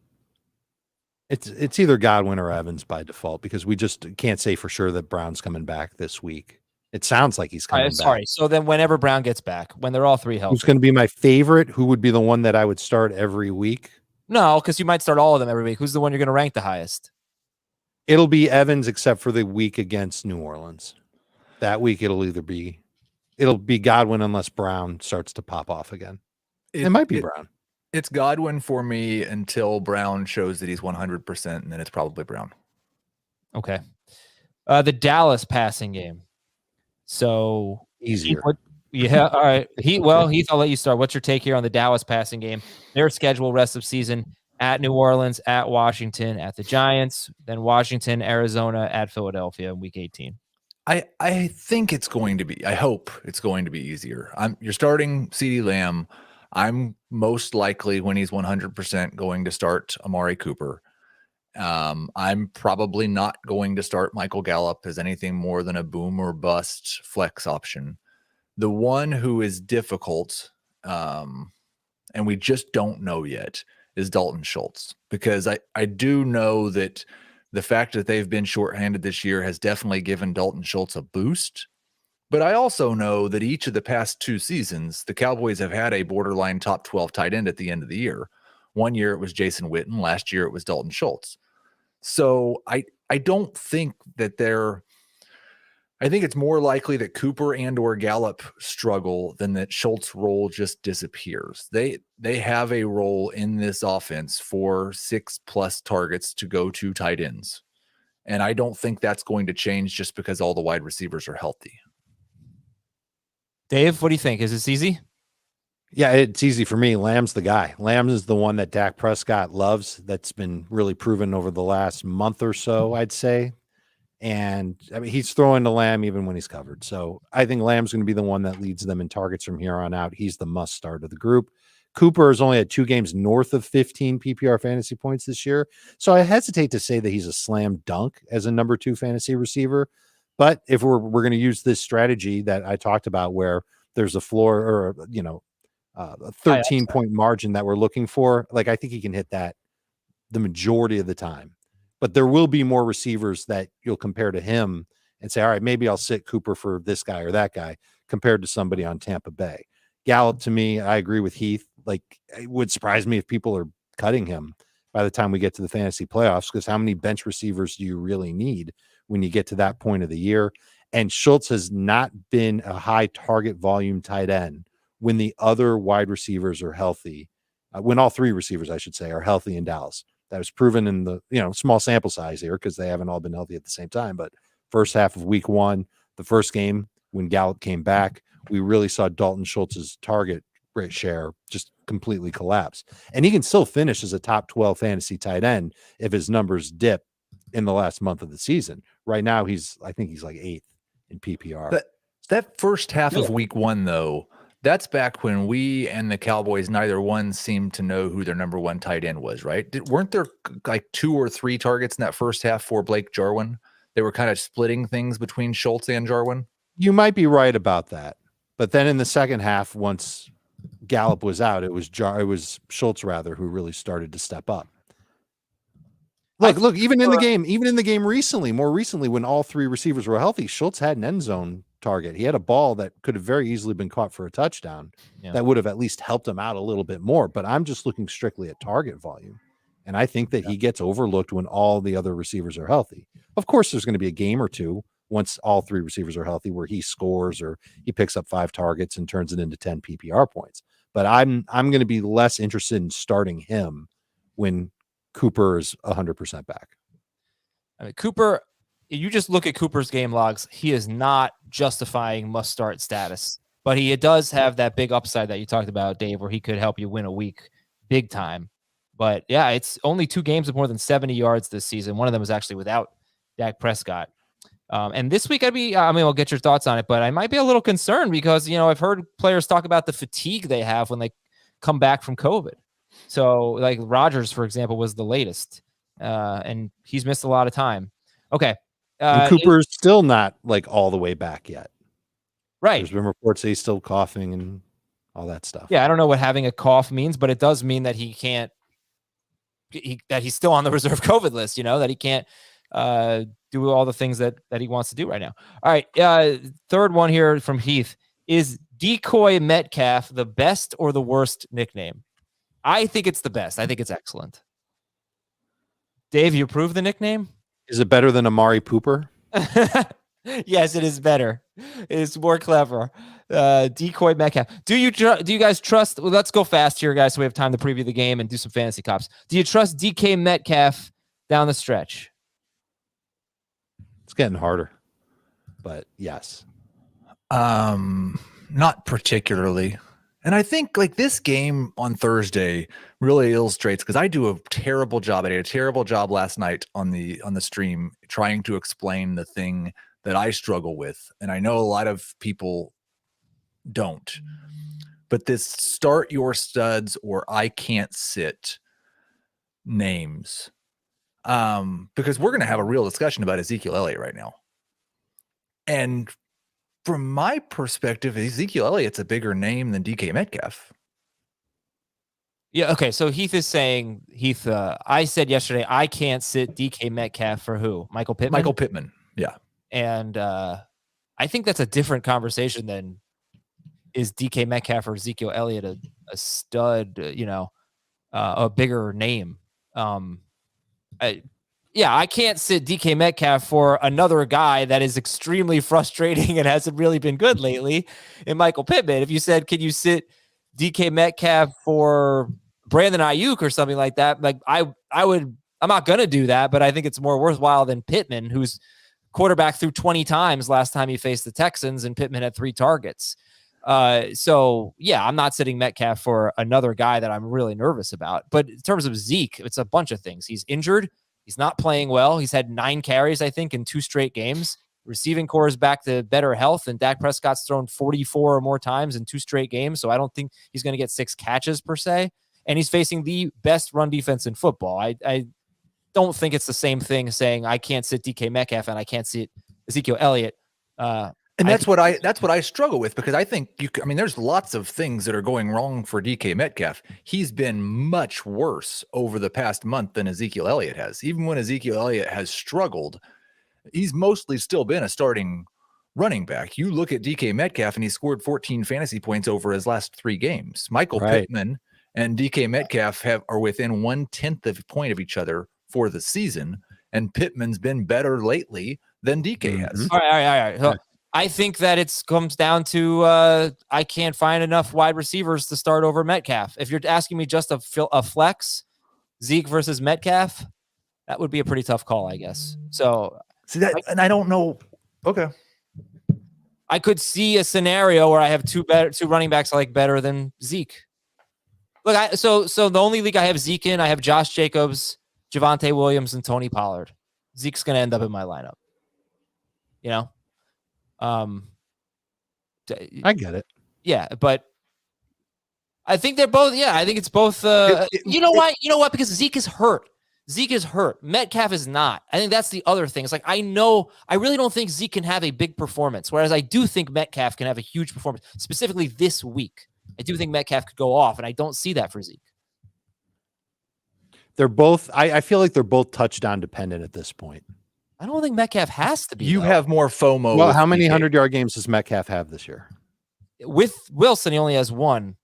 it's either Godwin or Evans by default, because we just can't say for sure that Brown's coming back this week. It sounds like he's coming back. Sorry. So then whenever Brown gets back, when they're all three healthy. Who's going to be my favorite? Who would be the one that I would start every week? No, because you might start all of them every week. Who's the one you're going to rank the highest? It'll be Evans, except for the week against New Orleans. That week it'll be Godwin unless Brown starts to pop off again. It might be Brown. It's Godwin for me until Brown shows that he's 100%, and then it's probably Brown. Okay. The Dallas passing game. So easier. Yeah. All right. Heath, I'll let you start. What's your take here on the Dallas passing game? Their schedule rest of season at New Orleans, at Washington, at the Giants, then Washington, Arizona, at Philadelphia in week 18. I think it's going to be, I hope it's going to be easier. You're starting CeeDee Lamb. I'm most likely, when he's 100%, going to start Amari Cooper. I'm probably not going to start Michael Gallup as anything more than a boom or bust flex option. The one who is difficult, and we just don't know yet, is Dalton Schultz, because I do know that the fact that they've been shorthanded this year has definitely given Dalton Schultz a boost. But I also know that each of the past 2 seasons, the Cowboys have had a borderline top 12 tight end at the end of the year. One year it was Jason Witten. Last year it was Dalton Schultz. So I don't think that I think it's more likely that Cooper and or Gallup struggle than that Schultz role just disappears. They have a role in this offense for 6+ targets to go to tight ends. And I don't think that's going to change just because all the wide receivers are healthy. Dave, what do you think? Is this easy? Yeah, it's easy for me. Lamb's the guy. Lamb is the one that Dak Prescott loves. That's been really proven over the last month or so, I'd say. And I mean, he's throwing to Lamb even when he's covered. So I think Lamb's going to be the one that leads them in targets from here on out. He's the must start of the group. Cooper has only had 2 games north of 15 PPR fantasy points this year. So I hesitate to say that he's a slam dunk as a number 2 fantasy receiver. But if we're going to use this strategy that I talked about, where there's a floor or, a 13-point margin that we're looking for, like, I think he can hit that the majority of the time. But there will be more receivers that you'll compare to him and say, all right, maybe I'll sit Cooper for this guy or that guy compared to somebody on Tampa Bay. Gallup, to me, I agree with Heath. Like, it would surprise me if people are cutting him by the time we get to the fantasy playoffs, because how many bench receivers do you really need when you get to that point of the year? And Schultz has not been a high target volume tight end when the other wide receivers are healthy, when all 3 receivers, I should say, are healthy in Dallas. That was proven in the small sample size here because they haven't all been healthy at the same time. But first half of week 1, the first game when Gallup came back, we really saw Dalton Schultz's target rate share just completely collapse. And he can still finish as a top 12 fantasy tight end if his numbers dip in the last month of the season. Right now, I think he's like 8th in PPR. That first half of week 1, though, that's back when we and the Cowboys, neither one seemed to know who their number 1 tight end was, right? Weren't there like 2 or 3 targets in that first half for Blake Jarwin? They were kind of splitting things between Schultz and Jarwin. You might be right about that. But then in the second half, once Gallup was out, it was Schultz rather who really started to step up. Look, even in the game recently, more recently, when all 3 receivers were healthy, Schultz had an end zone target. He had a ball that could have very easily been caught for a touchdown. Yeah. That would have at least helped him out a little bit more. But I'm just looking strictly at target volume. And I think that he gets overlooked when all the other receivers are healthy. Of course, there's going to be a game or two once all 3 receivers are healthy where he scores or he picks up 5 targets and turns it into 10 PPR points. But I'm going to be less interested in starting him when Cooper is 100% back. I mean, Cooper, you just look at Cooper's game logs. He is not justifying must start status but he does have that big upside that you talked about, Dave, where he could help you win a week big time. But yeah, it's only 2 games with more than 70 yards this season. One of them was actually without Dak Prescott. And this week we'll get your thoughts on it, but I might be a little concerned because, I've heard players talk about the fatigue they have when they come back from COVID. So like Rodgers, for example, was the latest, and he's missed a lot of time. Okay. And Cooper's still not like all the way back yet. Right. There's been reports that he's still coughing and all that stuff. Yeah. I don't know what having a cough means, but it does mean that that he's still on the reserve COVID list, that he can't do all the things that he wants to do right now. All right. Third one here from Heath. Is Decoy Metcalf the best or the worst nickname? I think it's the best. I think it's excellent. Dave, you approve the nickname? Is it better than Amari Pooper? Yes, it is better. It's more clever. Decoy Metcalf. Do you guys trust? Well, let's go fast here, guys, so we have time to preview the game and do some fantasy cops. Do you trust DK Metcalf down the stretch? It's getting harder, but yes. Not particularly. And I think like this game on Thursday really illustrates, because I do a terrible job. I did a terrible job last night on the stream trying to explain the thing that I struggle with. And I know a lot of people don't. But this start your studs or I can't sit names. Because we're going to have a real discussion about Ezekiel Elliott right now. And from my perspective, Ezekiel Elliott's a bigger name than DK Metcalf. Yeah, okay. So Heath is saying, I said yesterday, I can't sit DK Metcalf for who? Michael Pittman? Michael Pittman, yeah. And I think that's a different conversation than is DK Metcalf or Ezekiel Elliott a stud, a bigger name. I can't sit DK Metcalf for another guy that is extremely frustrating and hasn't really been good lately in Michael Pittman. If you said, can you sit DK Metcalf for Brandon Ayuk or something like that? Like I'm not going to do that, but I think it's more worthwhile than Pittman, who's quarterback threw 20 times last time he faced the Texans and Pittman had 3 targets. So yeah, I'm not sitting Metcalf for another guy that I'm really nervous about. But in terms of Zeke, it's a bunch of things. He's injured. He's not playing well. He's had 9 carries, I think, in 2 straight games. Receiving core is back to better health, and Dak Prescott's thrown 44 or more times in 2 straight games. So I don't think he's going to get 6 catches per se. And he's facing the best run defense in football. I don't think it's the same thing saying I can't sit DK Metcalf and I can't sit Ezekiel Elliott. And that's what I struggle with, because I think there's lots of things that are going wrong for DK Metcalf. He's been much worse over the past month than Ezekiel Elliott has. Even when Ezekiel Elliott has struggled, he's mostly still been a starting running back. You look at DK Metcalf and he scored 14 fantasy points over his last 3 games. Michael Pittman and DK Metcalf are within 1/10 of a point of each other for the season, and Pittman's been better lately than DK has. All right. So I think that it comes down to I can't find enough wide receivers to start over Metcalf. If you're asking me just a flex, Zeke versus Metcalf, that would be a pretty tough call, I guess. So see that, and I don't know. Okay, I could see a scenario where I have 2 running backs I like better than Zeke. Look, so the only league I have Zeke in, I have Josh Jacobs, Javonte Williams, and Tony Pollard. Zeke's going to end up in my lineup. I get it. Yeah, but I think they're both. Yeah, I think it's both. You know what? Because Zeke is hurt. Metcalf is not. I think that's the other thing. It's like I really don't think Zeke can have a big performance, whereas I do think Metcalf can have a huge performance, specifically this week. I do think Metcalf could go off, and I don't see that for Zeke. They're both. I feel like they're both touchdown dependent at this point. I don't think Metcalf has to be. You have more FOMO. Well, how many 100-yard games does Metcalf have this year? With Wilson, he only has 1.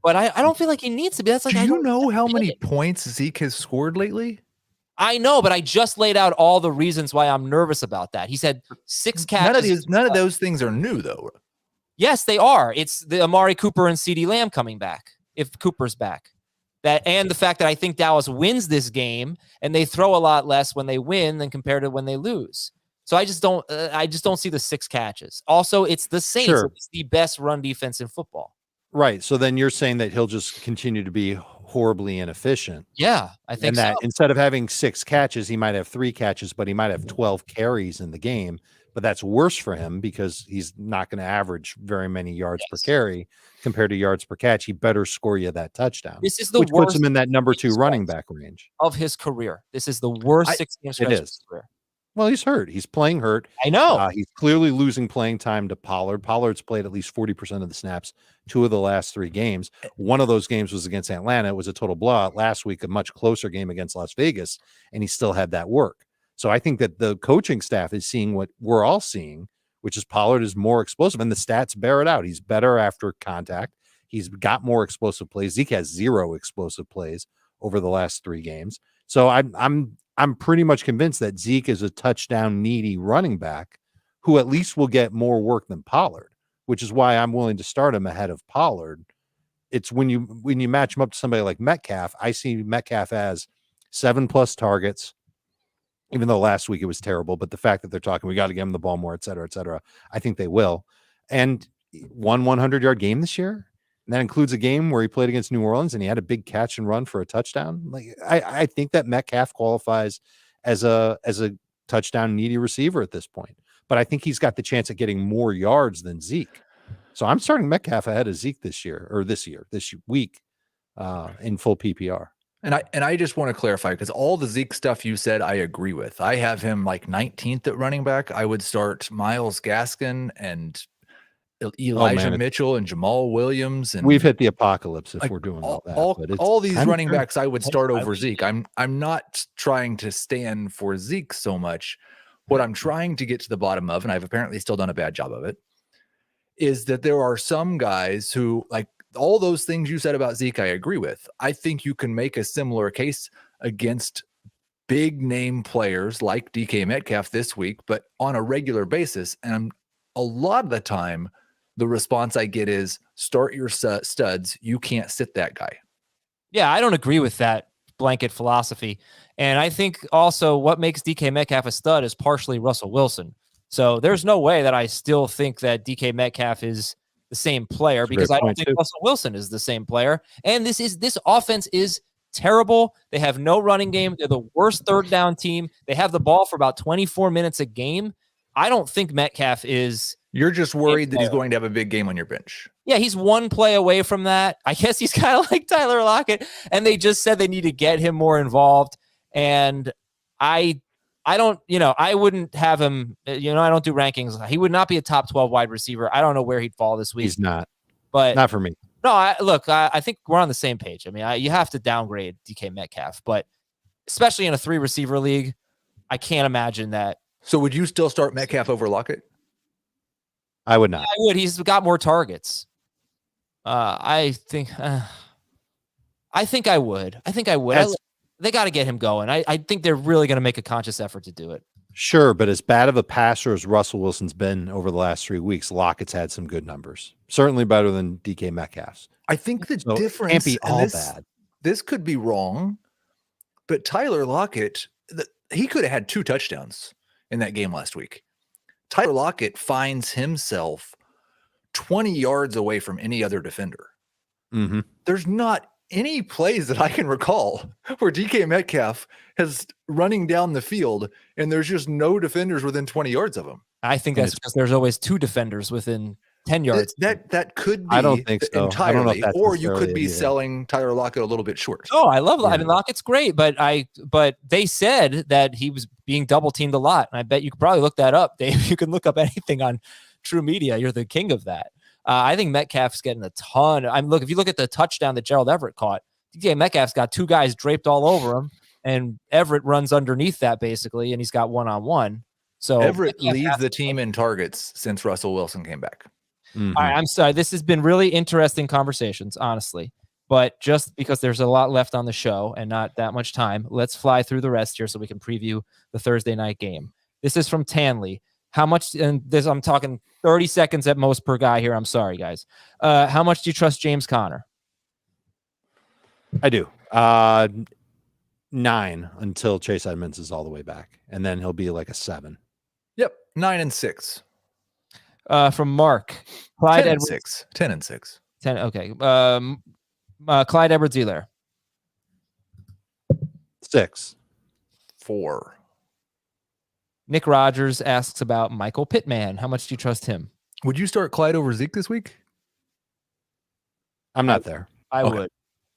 But I don't feel like he needs to be. That's like, do you know how many points Zeke has scored lately? I know, but I just laid out all the reasons why I'm nervous about that. He's had 6 catches. None of those things are new, though. Yes, they are. It's the Amari Cooper and CeeDee Lamb coming back, if Cooper's back. And the fact that I think Dallas wins this game and they throw a lot less when they win than compared to when they lose. So I just don't see the 6 catches. Also, it's the Saints. Sure. It's the best run defense in football. Right. So then you're saying that he'll just continue to be horribly inefficient. Yeah, I think And that so. instead of having 6 catches, he might have 3 catches, but he might have 12 carries in the game. But that's worse for him because he's not going to average very many yards per carry compared to yards per catch. He better score you that touchdown. This is the which worst puts him in that number 2 running back range of his career. This is the worst 6-game stretch of his career. Well, he's hurt. He's playing hurt. I know. He's clearly losing playing time to Pollard. Pollard's played at least 40% of the snaps 2 of the last 3 games. One of those games was against Atlanta. It was a total blowout. Last week, a much closer game against Las Vegas, and he still had that work. So I think that the coaching staff is seeing what we're all seeing, which is Pollard is more explosive, and the stats bear it out. He's better after contact. He's got more explosive plays. Zeke has 0 explosive plays over the last 3 games. So I'm pretty much convinced that Zeke is a touchdown needy running back who at least will get more work than Pollard, which is why I'm willing to start him ahead of Pollard. It's when you match him up to somebody like Metcalf, I see Metcalf as 7+ targets, even though last week it was terrible. But the fact that they're talking, we got to give him the ball more, et cetera, I think they will. And 100-yard game this year. And that includes a game where he played against New Orleans and he had a big catch and run for a touchdown. Like I think that Metcalf qualifies as a touchdown needy receiver at this point. But I think he's got the chance of getting more yards than Zeke. So I'm starting Metcalf ahead of Zeke this week in full PPR. And I just want to clarify, because all the Zeke stuff you said, I agree with. I have him like 19th at running back. I would start Myles Gaskin and Elijah Mitchell and Jamal Williams, and we've hit the apocalypse if we're doing all that. All these running backs I would start over Zeke. I'm not trying to stand for Zeke so much. What I'm trying to get to the bottom of, and I've apparently still done a bad job of it, is that there are some guys who, like all those things you said about Zeke, I agree with. I think you can make a similar case against big name players like DK Metcalf this week, but on a regular basis. And a lot of the time, the response I get is start your studs. You can't sit that guy. Yeah, I don't agree with that blanket philosophy. And I think also what makes DK Metcalf a stud is partially Russell Wilson. So there's no way that I still think that DK Metcalf is the same player, because I don't think Russell Wilson is the same player. And this offense is terrible. They have no running game. They're the worst 3rd down team. They have the ball for about 24 minutes a game. I don't think Metcalf is... You're just worried that he's going to have a big game on your bench. Yeah, he's 1 play away from that. I guess he's kind of like Tyler Lockett, and they just said they need to get him more involved. And I don't, I wouldn't have him, I don't do rankings. He would not be a top 12 wide receiver. I don't know where he'd fall this week. He's not. But not for me. No, I think we're on the same page. I mean, you have to downgrade DK Metcalf, but especially in a 3 receiver league, I can't imagine that. So would you still start Metcalf over Lockett? I would not. Yeah, I would. He's got more targets. I think I would. They got to get him going. I think they're really going to make a conscious effort to do it. Sure, but as bad of a passer as Russell Wilson's been over the last 3 weeks, Lockett's had some good numbers. Certainly better than DK Metcalf's. I think the difference can't be all bad. This could be wrong, but Tyler Lockett, he could have had 2 touchdowns in that game last week. Tyler Lockett finds himself 20 yards away from any other defender. Mm-hmm. There's not any plays that I can recall where DK Metcalf has running down the field and there's just no defenders within 20 yards of him. I think that's because there's always 2 defenders within 10 yards. That could be I don't think so. Entirely, or you could be selling Tyler Lockett a little bit short. Oh, I love I mean, Lockett's great, but they said that he was being double teamed a lot. And I bet you could probably look that up, Dave. You can look up anything on True Media. You're the king of that. I think Metcalf's getting a ton. If you look at the touchdown that Gerald Everett caught, DK Metcalf's got 2 guys draped all over him, and Everett runs underneath that basically, and he's got 1-on-1. So Everett leads the team in targets since Russell Wilson came back. Mm-hmm. All right, I'm sorry. This has been really interesting conversations, honestly. But just because there's a lot left on the show and not that much time, let's fly through the rest here so we can preview the Thursday night game. This is from Tanley. How much, and this I'm talking 30 seconds at most per guy here. I'm sorry, guys. How much do you trust James Conner? I do. 9 until Chase Edmonds is all the way back. And then he'll be like a 7. 9-6. From Mark. Clyde 10 and Edwards. 6. 10 and 6. 10. Okay. Clyde Edwards-Helaire. 6. 4. Nick Rogers asks about Michael Pittman. How much do you trust him? Would you start Clyde over Zeke this week? I'm not there. I Okay. would.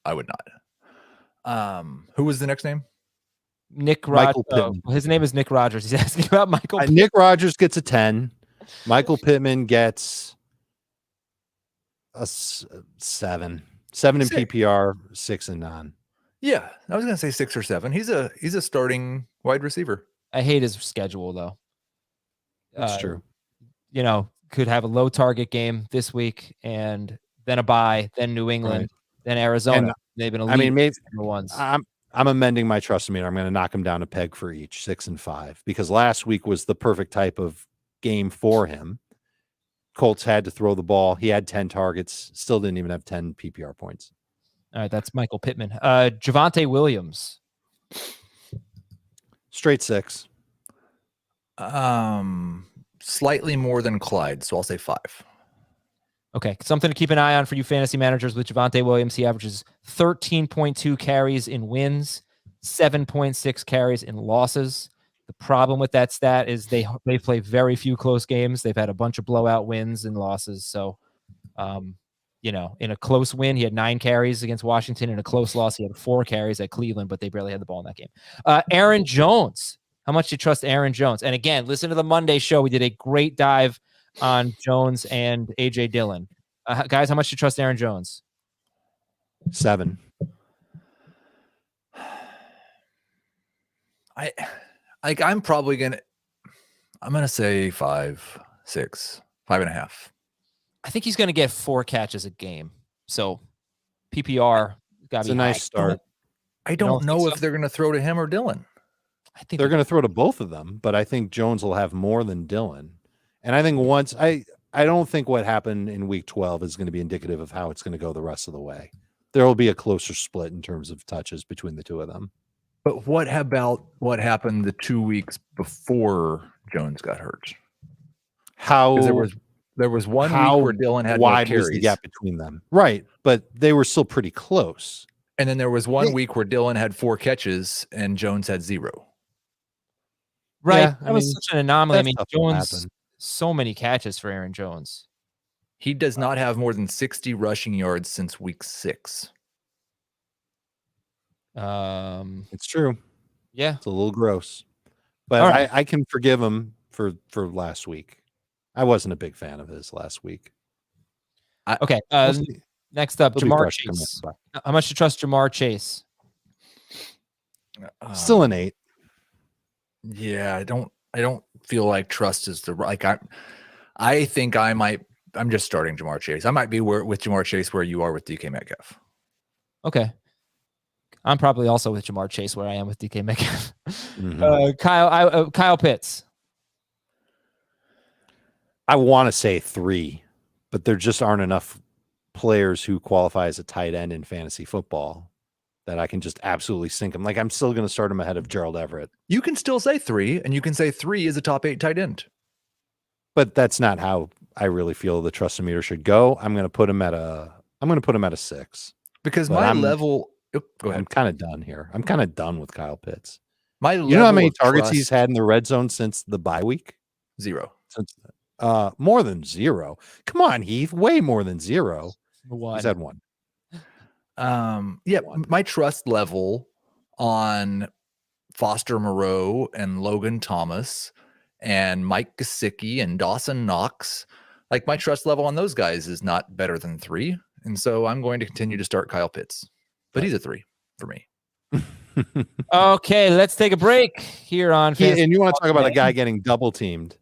I would not. Who was the next name? Nick Michael Rogers. Pittman. His name is Nick Rogers. He's asking about Michael Pittman. Nick Rogers gets a 10. Michael Pittman gets a 7. 7 in 6. PPR, 6 in non. Yeah, I was gonna say 6 or 7. He's a starting wide receiver. I hate his schedule, though. That's true. You know, could have a low target game this week and then a bye, then New England, Right. then Arizona. And, They've been elite. I mean, maybe ones. I'm amending my Trustometer. I'm going to knock him down a peg for each, 6 and 5, because last week was the perfect type of game for him. Colts had to throw the ball. He had 10 targets, still didn't even have 10 PPR points. All right, that's Michael Pittman. Javonte Williams. Straight 6. Slightly more than Clyde, so I'll say 5. Okay, something to keep an eye on for you fantasy managers with Javonte Williams. He averages 13.2 carries in wins, 7.6 carries in losses. The problem with that stat is they play very few close games. They've had a bunch of blowout wins and losses. So, you know, in a close win, he had 9 carries against Washington. In a close loss, he had 4 carries at Cleveland, but they barely had the ball in that game. Aaron Jones. How much do you trust Aaron Jones? And again, listen to the Monday show. We did a great dive on Jones and AJ Dillon. Guys, how much do you trust Aaron Jones? 7. I'm gonna say 5, 6, 5.5. I think he's going to get 4 catches a game. So PPR got to be It's a nice start. I don't know if they're gonna throw to him or Dillon. I think They're going to throw to both of them, but I think Jones will have more than Dillon. And I think I don't think what happened in week 12 is going to be indicative of how it's going to go the rest of the way. There will be a closer split in terms of touches between the two of them. But what about what happened the 2 weeks before Jones got hurt? How There was one week where Dillon had more wide was the carries. gap between them? Right, but they were still pretty close. And then there was one week where Dillon had 4 catches and Jones had 0. right. Yeah, That was such an anomaly. I mean, stuff will Jones, happen. so many catches for Aaron Jones. He does not have more than 60 rushing yards since week 6. It's true. Yeah. It's a little gross, but All right. I can forgive him for last week. I wasn't a big fan of his last week. Okay. We'll see. Next up, He'll be Jamar fresh coming Chase. back. How much do you trust Jamar Chase? Still an 8. Yeah, I don't feel like trust is I think I'm just starting Jamar Chase. I might be with Jamar Chase where you are with DK Metcalf. Okay. I'm probably also with Jamar Chase where I am with DK Metcalf. Mhm. Kyle Pitts. I want to say 3, but there just aren't enough players who qualify as a tight end in fantasy football that I can just absolutely sink him. Like, I'm still going to start him ahead of Gerald Everett. You can still say 3, and you can say 3 is a top 8 tight end. But that's not how I really feel the Trustometer should go. I'm going to put him at a 6. Because But my I'm- go I'm ahead. kind of done here. I'm kind of done with Kyle Pitts. You You know how many targets he's had in the red zone since the bye week? 0. Since more than 0. Come on, Heath. Way more than 0. One. He's had 1. Yeah, my trust level on Foster Moreau and Logan Thomas and Mike Gesicki and Dawson Knox, like my trust level on those guys is not better than 3. And so I'm going to continue to start Kyle Pitts, but he's a 3 for me. Okay, let's take a break here on Fantasy And you want to talk about a Football guy getting double teamed?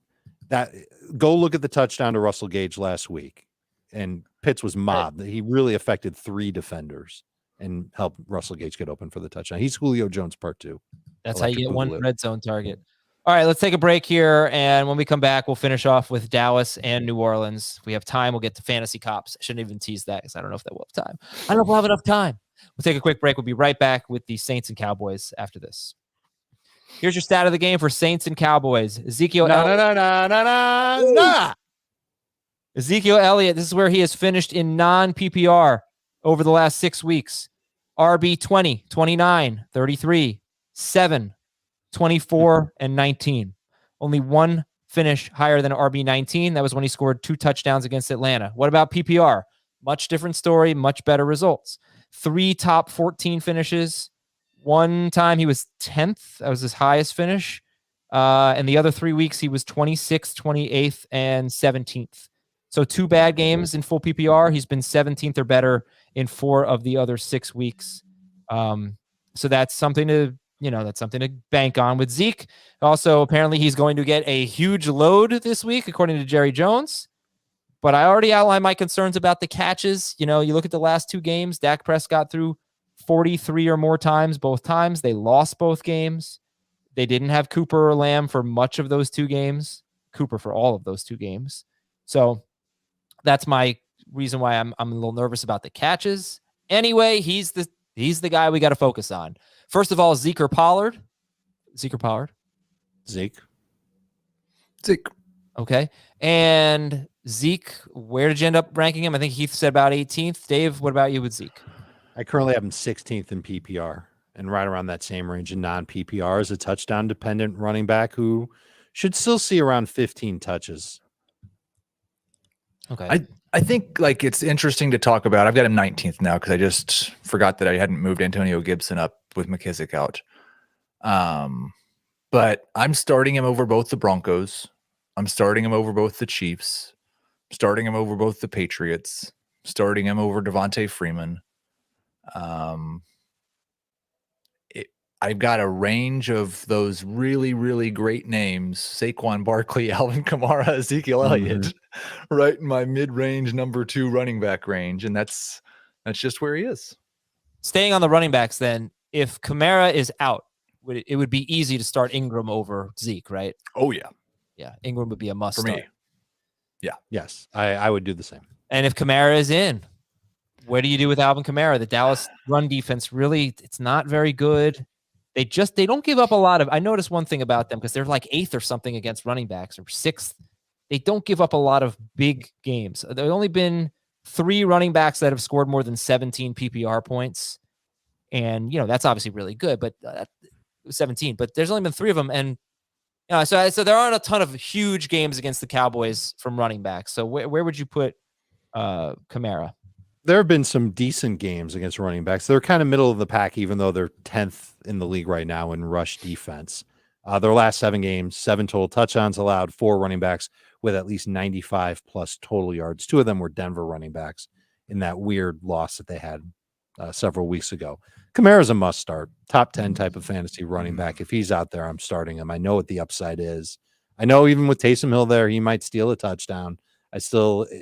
Go look at the touchdown to Russell Gage last week, and Pitts was mobbed. He really affected 3 defenders and helped Russell Gage get open for the touchdown. He's Julio Jones part 2. That's how you Electric get one Boogaloo. red zone target. All right, let's take a break here. And when we come back, we'll finish off with Dallas and New Orleans. If we have time, we'll get to fantasy cops. I shouldn't even tease that because I don't know if that will have time. I don't know if we'll have enough time. We'll take a quick break. We'll be right back with the Saints and Cowboys after this. Here's your stat of the game for Saints and Cowboys. Ezekiel Elliott, this is where he has finished in non-PPR over the last 6 weeks. RB 20, 29, 33, 7, 24, and 19. Only one finish higher than RB 19. That was when he scored 2 touchdowns against Atlanta. What about PPR? Much different story, much better results. 3 top 14 finishes. One time he was 10th. That was his highest finish. And the other 3 weeks he was 26th, 28th, and 17th. So 2 bad games in full PPR. He's been 17th or better in 4 of the other 6 weeks. So that's something to, bank on with Zeke. Also, apparently he's going to get a huge load this week, according to Jerry Jones. But I already outlined my concerns about the catches. You look at the last 2 games, Dak Prescott threw 43 or more times both times. They lost both games. They didn't have Cooper or Lamb for much of those 2 games. Cooper for all of those 2 games. So that's my reason why I'm a little nervous about the catches. Anyway, he's the guy we got to focus on. First of all, Zeke or Pollard? Zeke or Pollard? Zeke. Okay. And Zeke, where did you end up ranking him? I think Heath said about 18th. Dave, what about you with Zeke? I currently have him 16th in PPR and right around that same range in non-PPR as a touchdown-dependent running back who should still see around 15 touches. Okay. I think it's interesting to talk about. I've got him 19th now because I just forgot that I hadn't moved Antonio Gibson up with McKissick out. But I'm starting him over both the Broncos. I'm starting him over both the Chiefs. Starting him over both the Patriots. Starting him over Devontae Freeman. I've got a range of those really, really great names: Saquon Barkley, Alvin Kamara, Ezekiel Elliott, right in my mid-range number 2 running back range, and that's just where he is. Staying on the running backs, then, if Kamara is out, it would be easy to start Ingram over Zeke, right? Oh yeah, Ingram would be a must for start. me. Yeah, yes, I would do the same. And if Kamara is in, what do you do with Alvin Kamara? The Dallas run defense it's not very good. They don't give up a lot of. I noticed one thing about them because they're like 8th or something against running backs or 6th. They don't give up a lot of big games. There's only been 3 running backs that have scored more than 17 PPR points. And, that's obviously really good, but 17, but there's only been 3 of them. And so there aren't a ton of huge games against the Cowboys from running backs. So where would you put Kamara? There have been some decent games against running backs. They're kind of middle of the pack, even though they're 10th in the league right now in rush defense. Their last 7 games, 7 total touchdowns allowed, 4 running backs with at least 95 plus total yards. 2 of them were Denver running backs in that weird loss that they had several weeks ago. Kamara's a must start, top 10 type of fantasy running back. If he's out there, I'm starting him. I know what the upside is. I know even with Taysom Hill there, he might steal a touchdown.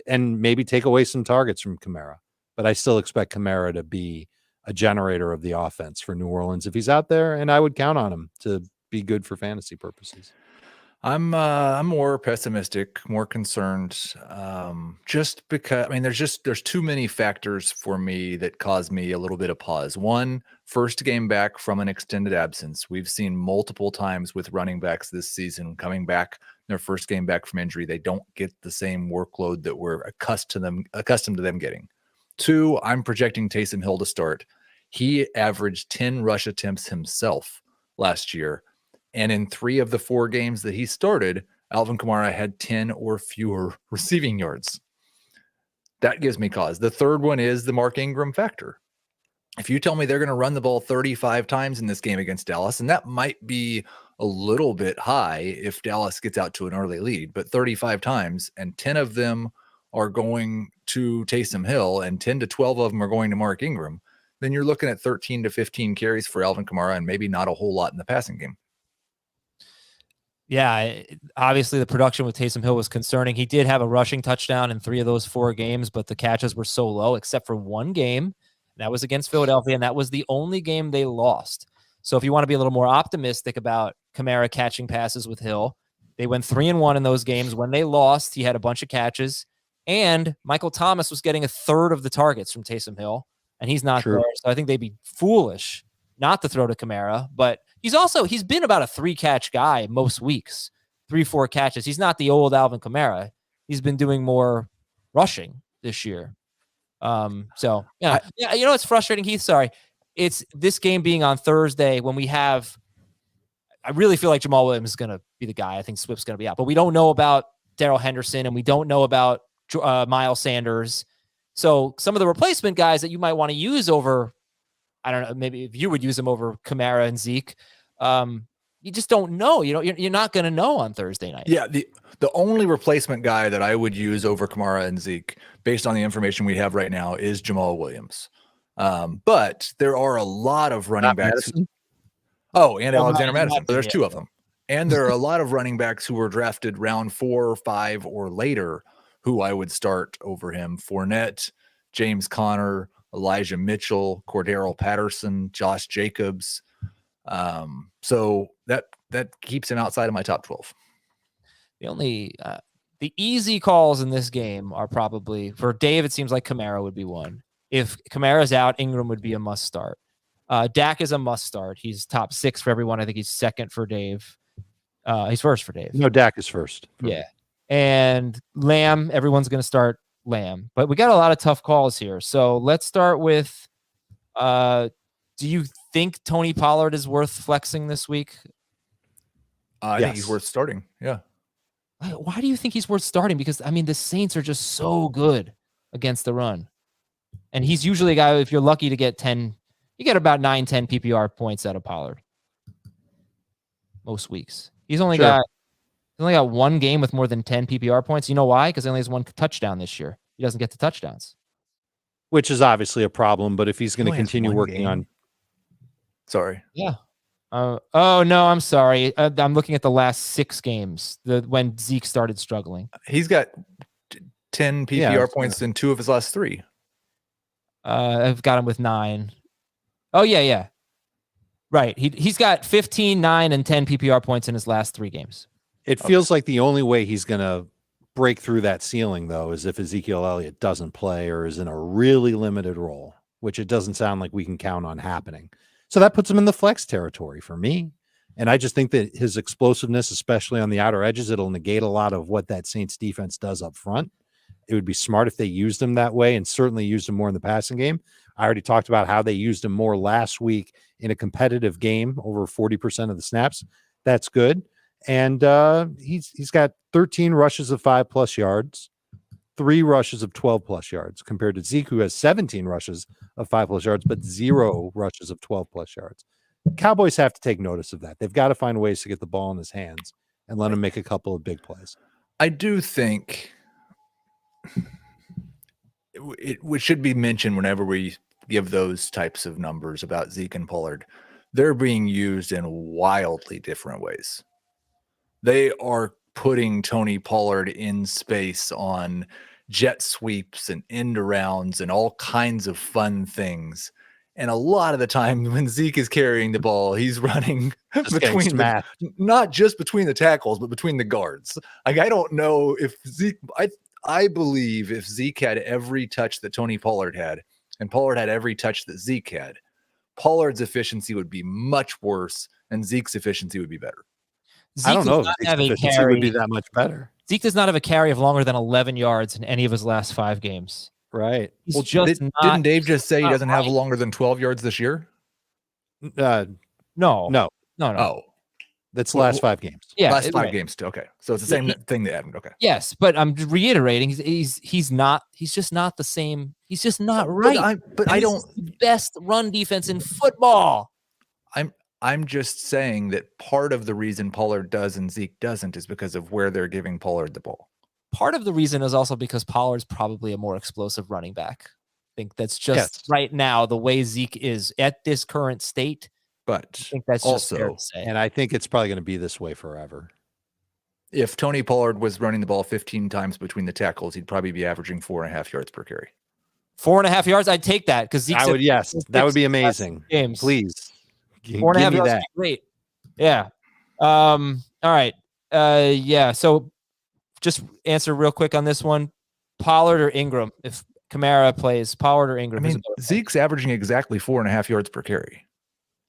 And maybe take away some targets from Kamara. But I still expect Kamara to be a generator of the offense for New Orleans if he's out there, and I would count on him to be good for fantasy purposes. I'm more pessimistic, more concerned, just because there's too many factors for me that cause me a little bit of pause. One, first game back from an extended absence. We've seen multiple times with running backs this season coming back their first game back from injury. They don't get the same workload that we're accustomed to them getting. 2, I'm projecting Taysom Hill to start. He averaged 10 rush attempts himself last year. And in 3 of the 4 games that he started, Alvin Kamara had 10 or fewer receiving yards. That gives me cause. The third one is the Mark Ingram factor. If you tell me they're going to run the ball 35 times in this game against Dallas, and that might be a little bit high if Dallas gets out to an early lead, but 35 times and 10 of them are going to Taysom Hill and 10 to 12 of them are going to Mark Ingram, then you're looking at 13 to 15 carries for Alvin Kamara and maybe not a whole lot in the passing game. Yeah, obviously the production with Taysom Hill was concerning. He did have a rushing touchdown in 3 of those 4 games, but the catches were so low except for 1 game. That was against Philadelphia, and that was the only game they lost. So if you want to be a little more optimistic about Kamara catching passes with Hill, they went 3-1 in those games. When they lost, he had a bunch of catches. And Michael Thomas was getting 1/3 of the targets from Taysom Hill, and he's not there. So I think they'd be foolish not to throw to Kamara. But He's been about a 3-catch guy most weeks, 3-4 catches. He's not the old Alvin Kamara. He's been doing more rushing this year. So yeah, it's frustrating, Heath. Sorry. It's this game being on Thursday when I really feel like Jamal Williams is going to be the guy. I think Swift's going to be out, but we don't know about Darrell Henderson and we don't know about Miles Sanders. So some of the replacement guys that you might want to use over, I don't know, maybe if you would use them over Kamara and Zeke, you just don't know. You're not going to know on Thursday night. Yeah, the only replacement guy that I would use over Kamara and Zeke, based on the information we have right now, is Jamal Williams. But there are a lot of running backs. And Alexander Madison. So there's two of them. And there are a lot of running backs who were drafted round 4 or 5 or later who I would start over him. Fournette, James Conner, Elijah Mitchell, Cordero Patterson, Josh Jacobs. So that keeps him outside of my top 12. The easy calls in this game are probably, for Dave, it seems like Kamara would be one. If Kamara's out, Ingram would be a must start. Dak is a must start. He's top 6 for everyone. I think he's second for Dave. He's first for Dave. No, Dak is first. Yeah. And Lamb, everyone's going to start Lamb. But we got a lot of tough calls here. So let's start with, do you think Tony Pollard is worth flexing this week? I think he's worth starting. Yeah. Why do you think he's worth starting? Because, the Saints are just so good against the run. And he's usually a guy, if you're lucky to get 10, you get about 9-10 PPR points out of Pollard most weeks. He's only got one game with more than 10 PPR points. You know why? Because he only has 1 touchdown this year. He doesn't get the touchdowns, which is obviously a problem. But if he's going to continue working on, yeah. Oh no, I'm sorry. I'm looking at the last 6 games. When Zeke started struggling, he's got 10 PPR points in 2 of his last 3. I've got him with 9. Oh yeah. Right. He's got 15, 9, and 10 PPR points in his last 3 games. It feels like the only way he's going to break through that ceiling, though, is if Ezekiel Elliott doesn't play or is in a really limited role, which it doesn't sound like we can count on happening. So that puts him in the flex territory for me. And I just think that his explosiveness, especially on the outer edges, it'll negate a lot of what that Saints defense does up front. It would be smart if they used him that way and certainly used him more in the passing game. I already talked about how they used him more last week in a competitive game, over 40% of the snaps. That's good. And he's got 13 rushes of 5+ yards, 3 rushes of 12+ yards, compared to Zeke, who has 17 rushes of 5+ yards, but 0 rushes of 12+ yards. Cowboys have to take notice of that. They've got to find ways to get the ball in his hands and let him make a couple of big plays. I do think it should be mentioned whenever we give those types of numbers about Zeke and Pollard. They're being used in wildly different ways. They are putting Tony Pollard in space on jet sweeps and end arounds and all kinds of fun things. And a lot of the time when Zeke is carrying the ball, he's running between not just between the tackles, but between the guards. Like, I don't know if Zeke, I believe if Zeke had every touch that Tony Pollard had and Pollard had every touch that Zeke had, Pollard's efficiency would be much worse and Zeke's efficiency would be better. Zeke I don't know if Zeke's efficiency would be that much better. Zeke does not have a carry of longer than 11 yards in any of his last 5 games. Right. Didn't Dave just say he doesn't have longer than 12 yards this year? No. Oh, that's the last 5 games. Yeah, last 5 games. Okay, so it's the same thing that happened. Okay. Yes, but I'm reiterating. He's just not the same. He's just not right. But I don't. The best run defense in football. I'm just saying that part of the reason Pollard does and Zeke doesn't is because of where they're giving Pollard the ball. Part of the reason is also because Pollard's probably a more explosive running back. I think that's just right now the way Zeke is at this current state. But I think that's also, just fair to say. And I think it's probably going to be this way forever. If Tony Pollard was running the ball 15 times between the tackles, he'd probably be averaging 4.5 yards per carry. 4.5 yards, I'd take that because Zeke. That would be amazing. Games. Please. 4.5 yards would be great. Yeah. All right. Yeah. So just answer real quick on this one. Pollard or Ingram? If Kamara plays, Pollard or Ingram? Zeke's averaging exactly 4.5 yards per carry.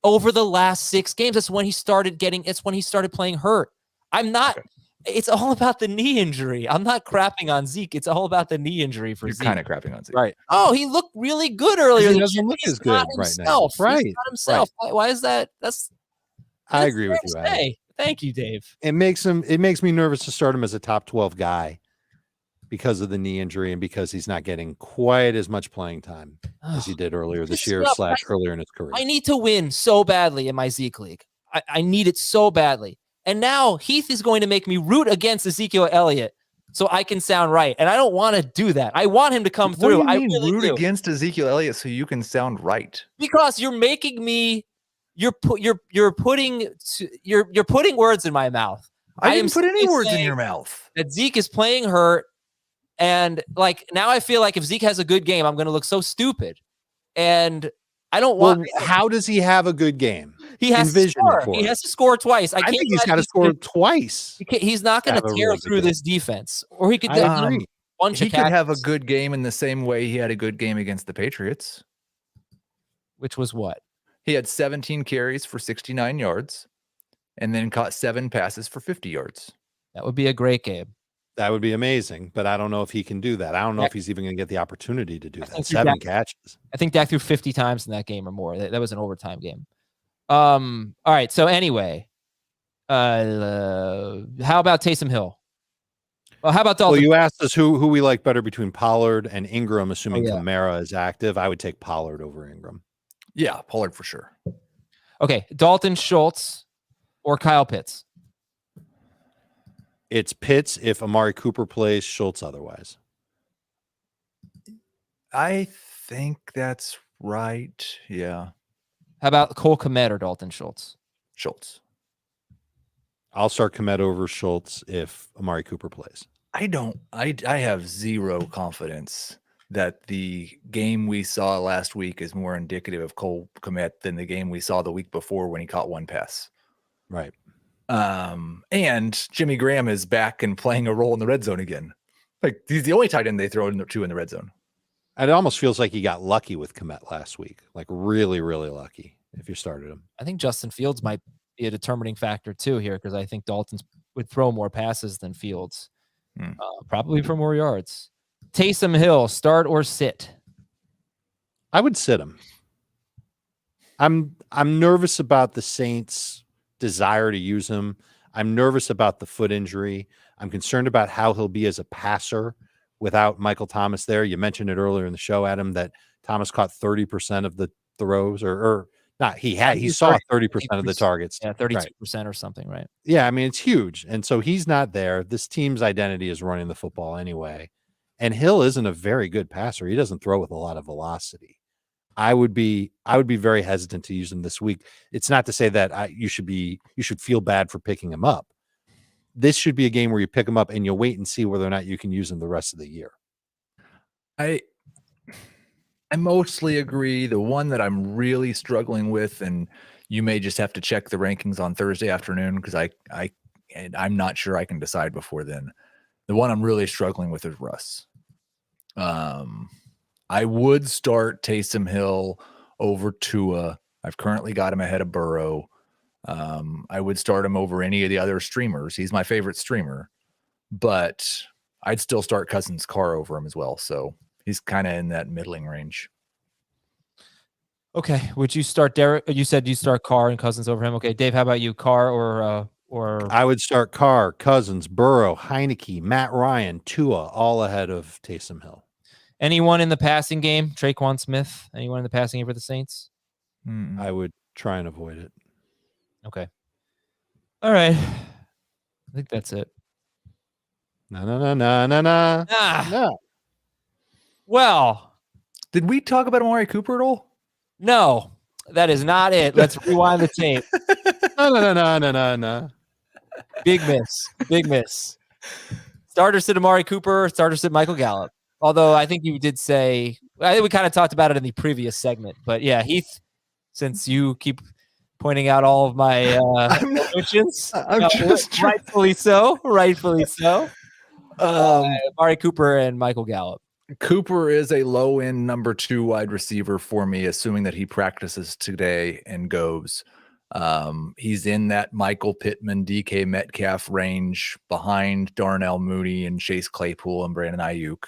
over the last 6 games. It's when he started playing hurt. It's all about the knee injury. I'm not crapping on Zeke. It's all about the knee injury for You're Zeke. kind of crapping on Zeke. Right. Oh, he looked really good earlier. He doesn't look as good right now. Right. He's not himself. Why is that? I agree with you, Adam. Thank you, Dave. It makes me nervous to start him as a top 12 guy because of the knee injury and because he's not getting quite as much playing time as he did earlier this year / earlier in his career. I need to win so badly in my Zeke league. I need it so badly. And now Heath is going to make me root against Ezekiel Elliott so I can sound right. And I don't want to do that. I want him to come through. What do you mean, I really root do. against Ezekiel Elliott so you can sound right? Because you're making me you're putting words in my mouth. I didn't put any words in your mouth. That Zeke is playing hurt, and like now I feel like if Zeke has a good game, I'm going to look so stupid, and I don't want. Well, how does he have a good game? He has to score. He has to score twice. I think he's got to score twice. He's not going to tear through this defense, or he could. He could have a good game in the same way he had a good game against the Patriots. Which was what? He had 17 carries for 69 yards and then caught 7 passes for 50 yards. That would be a great game. That would be amazing, but I don't know if he can do that. I don't know if he's even going to get the opportunity to do that. 7 catches. I think Dak threw 50 times in that game or more. That was an overtime game. All right. So anyway, how about Taysom Hill? Well, how about Dalton? Well, you asked us who we like better between Pollard and Ingram, assuming Kamara is active. I would take Pollard over Ingram. Yeah, Pollard for sure. Okay, Dalton Schultz or Kyle Pitts? It's Pitts if Amari Cooper plays, Schultz otherwise. I think that's right. Yeah. How about Cole Kmet or Dalton Schultz? Schultz. I'll start Kmet over Schultz if Amari Cooper plays. I have zero confidence that the game we saw last week is more indicative of Cole Kmet than the game we saw the week before when he caught 1 pass. Right. And Jimmy Graham is back and playing a role in the red zone again. Like he's the only tight end they throw to in the red zone. It almost feels like he got lucky with Kmet last week. Like really, really lucky if you started him. I think Justin Fields might be a determining factor too here because I think Dalton would throw more passes than Fields. Probably for more yards. Taysom Hill, start or sit? I would sit him. I'm nervous about the Saints' desire to use him. I'm nervous about the foot injury. I'm concerned about how he'll be as a passer without Michael Thomas there. You mentioned it earlier in the show, Adam, that Thomas caught 30% of the throws or not. He saw 30% of the targets. Yeah, 32% or something, right? Yeah, I mean, it's huge. And so he's not there. This team's identity is running the football anyway. And Hill isn't a very good passer. He doesn't throw with a lot of velocity. I would be very hesitant to use him this week. It's not to say that you should feel bad for picking him up. This should be a game where you pick him up and you wait and see whether or not you can use him the rest of the year. I mostly agree. The one that I'm really struggling with, and you may just have to check the rankings on Thursday afternoon because I'm not sure I can decide before then. The one I'm really struggling with is Russ. I would start Taysom Hill over Tua. I've currently got him ahead of Burrow. I would start him over any of the other streamers. He's my favorite streamer, but I'd still start Cousins Carr over him as well. So he's kind of in that middling range. Okay. Would you start Derek? You said you start Carr and Cousins over him. Okay. Dave, how about you? Carr or I would start Carr, Cousins, Burrow, Heineke, Matt Ryan, Tua, all ahead of Taysom Hill. Anyone in the passing game? Traquan Smith? Anyone in the passing game for the Saints? I would try and avoid it. Okay. All right. I think that's it. No. No. Well, did we talk about Amari Cooper at all? No, that is not it. Let's rewind the tape. No. Big miss. Starter sit Amari Cooper, starter sit Michael Gallup. Although I think you did say, I think we kind of talked about it in the previous segment. But yeah, Heath, since you keep pointing out all of my omissions, rightfully so. Amari Cooper and Michael Gallup. Cooper is a low end number 2 wide receiver for me, assuming that he practices today and goes. He's in that Michael Pittman, DK Metcalf range behind Darnell Mooney and Chase Claypool and Brandon Ayuk.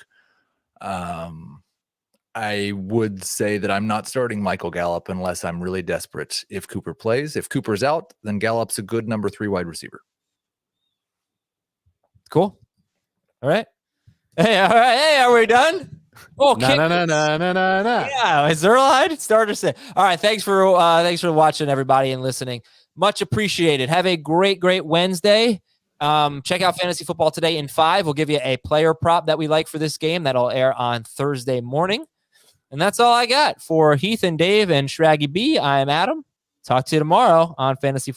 I would say that I'm not starting Michael Gallup unless I'm really desperate. If Cooper plays, if Cooper's out, then Gallup's a good number 3 wide receiver. Cool. All right. Hey, all right. Hey, are we done? Okay. No. Yeah, is there a line? Starter say. All right. Thanks for watching, everybody, and listening. Much appreciated. Have a great Wednesday. Check out Fantasy Football Today in 5. We'll give you a player prop that we like for this game that'll air on Thursday morning. And that's all I got for Heath and Dave and Shraggy B. I'm Adam. Talk to you tomorrow on Fantasy Football.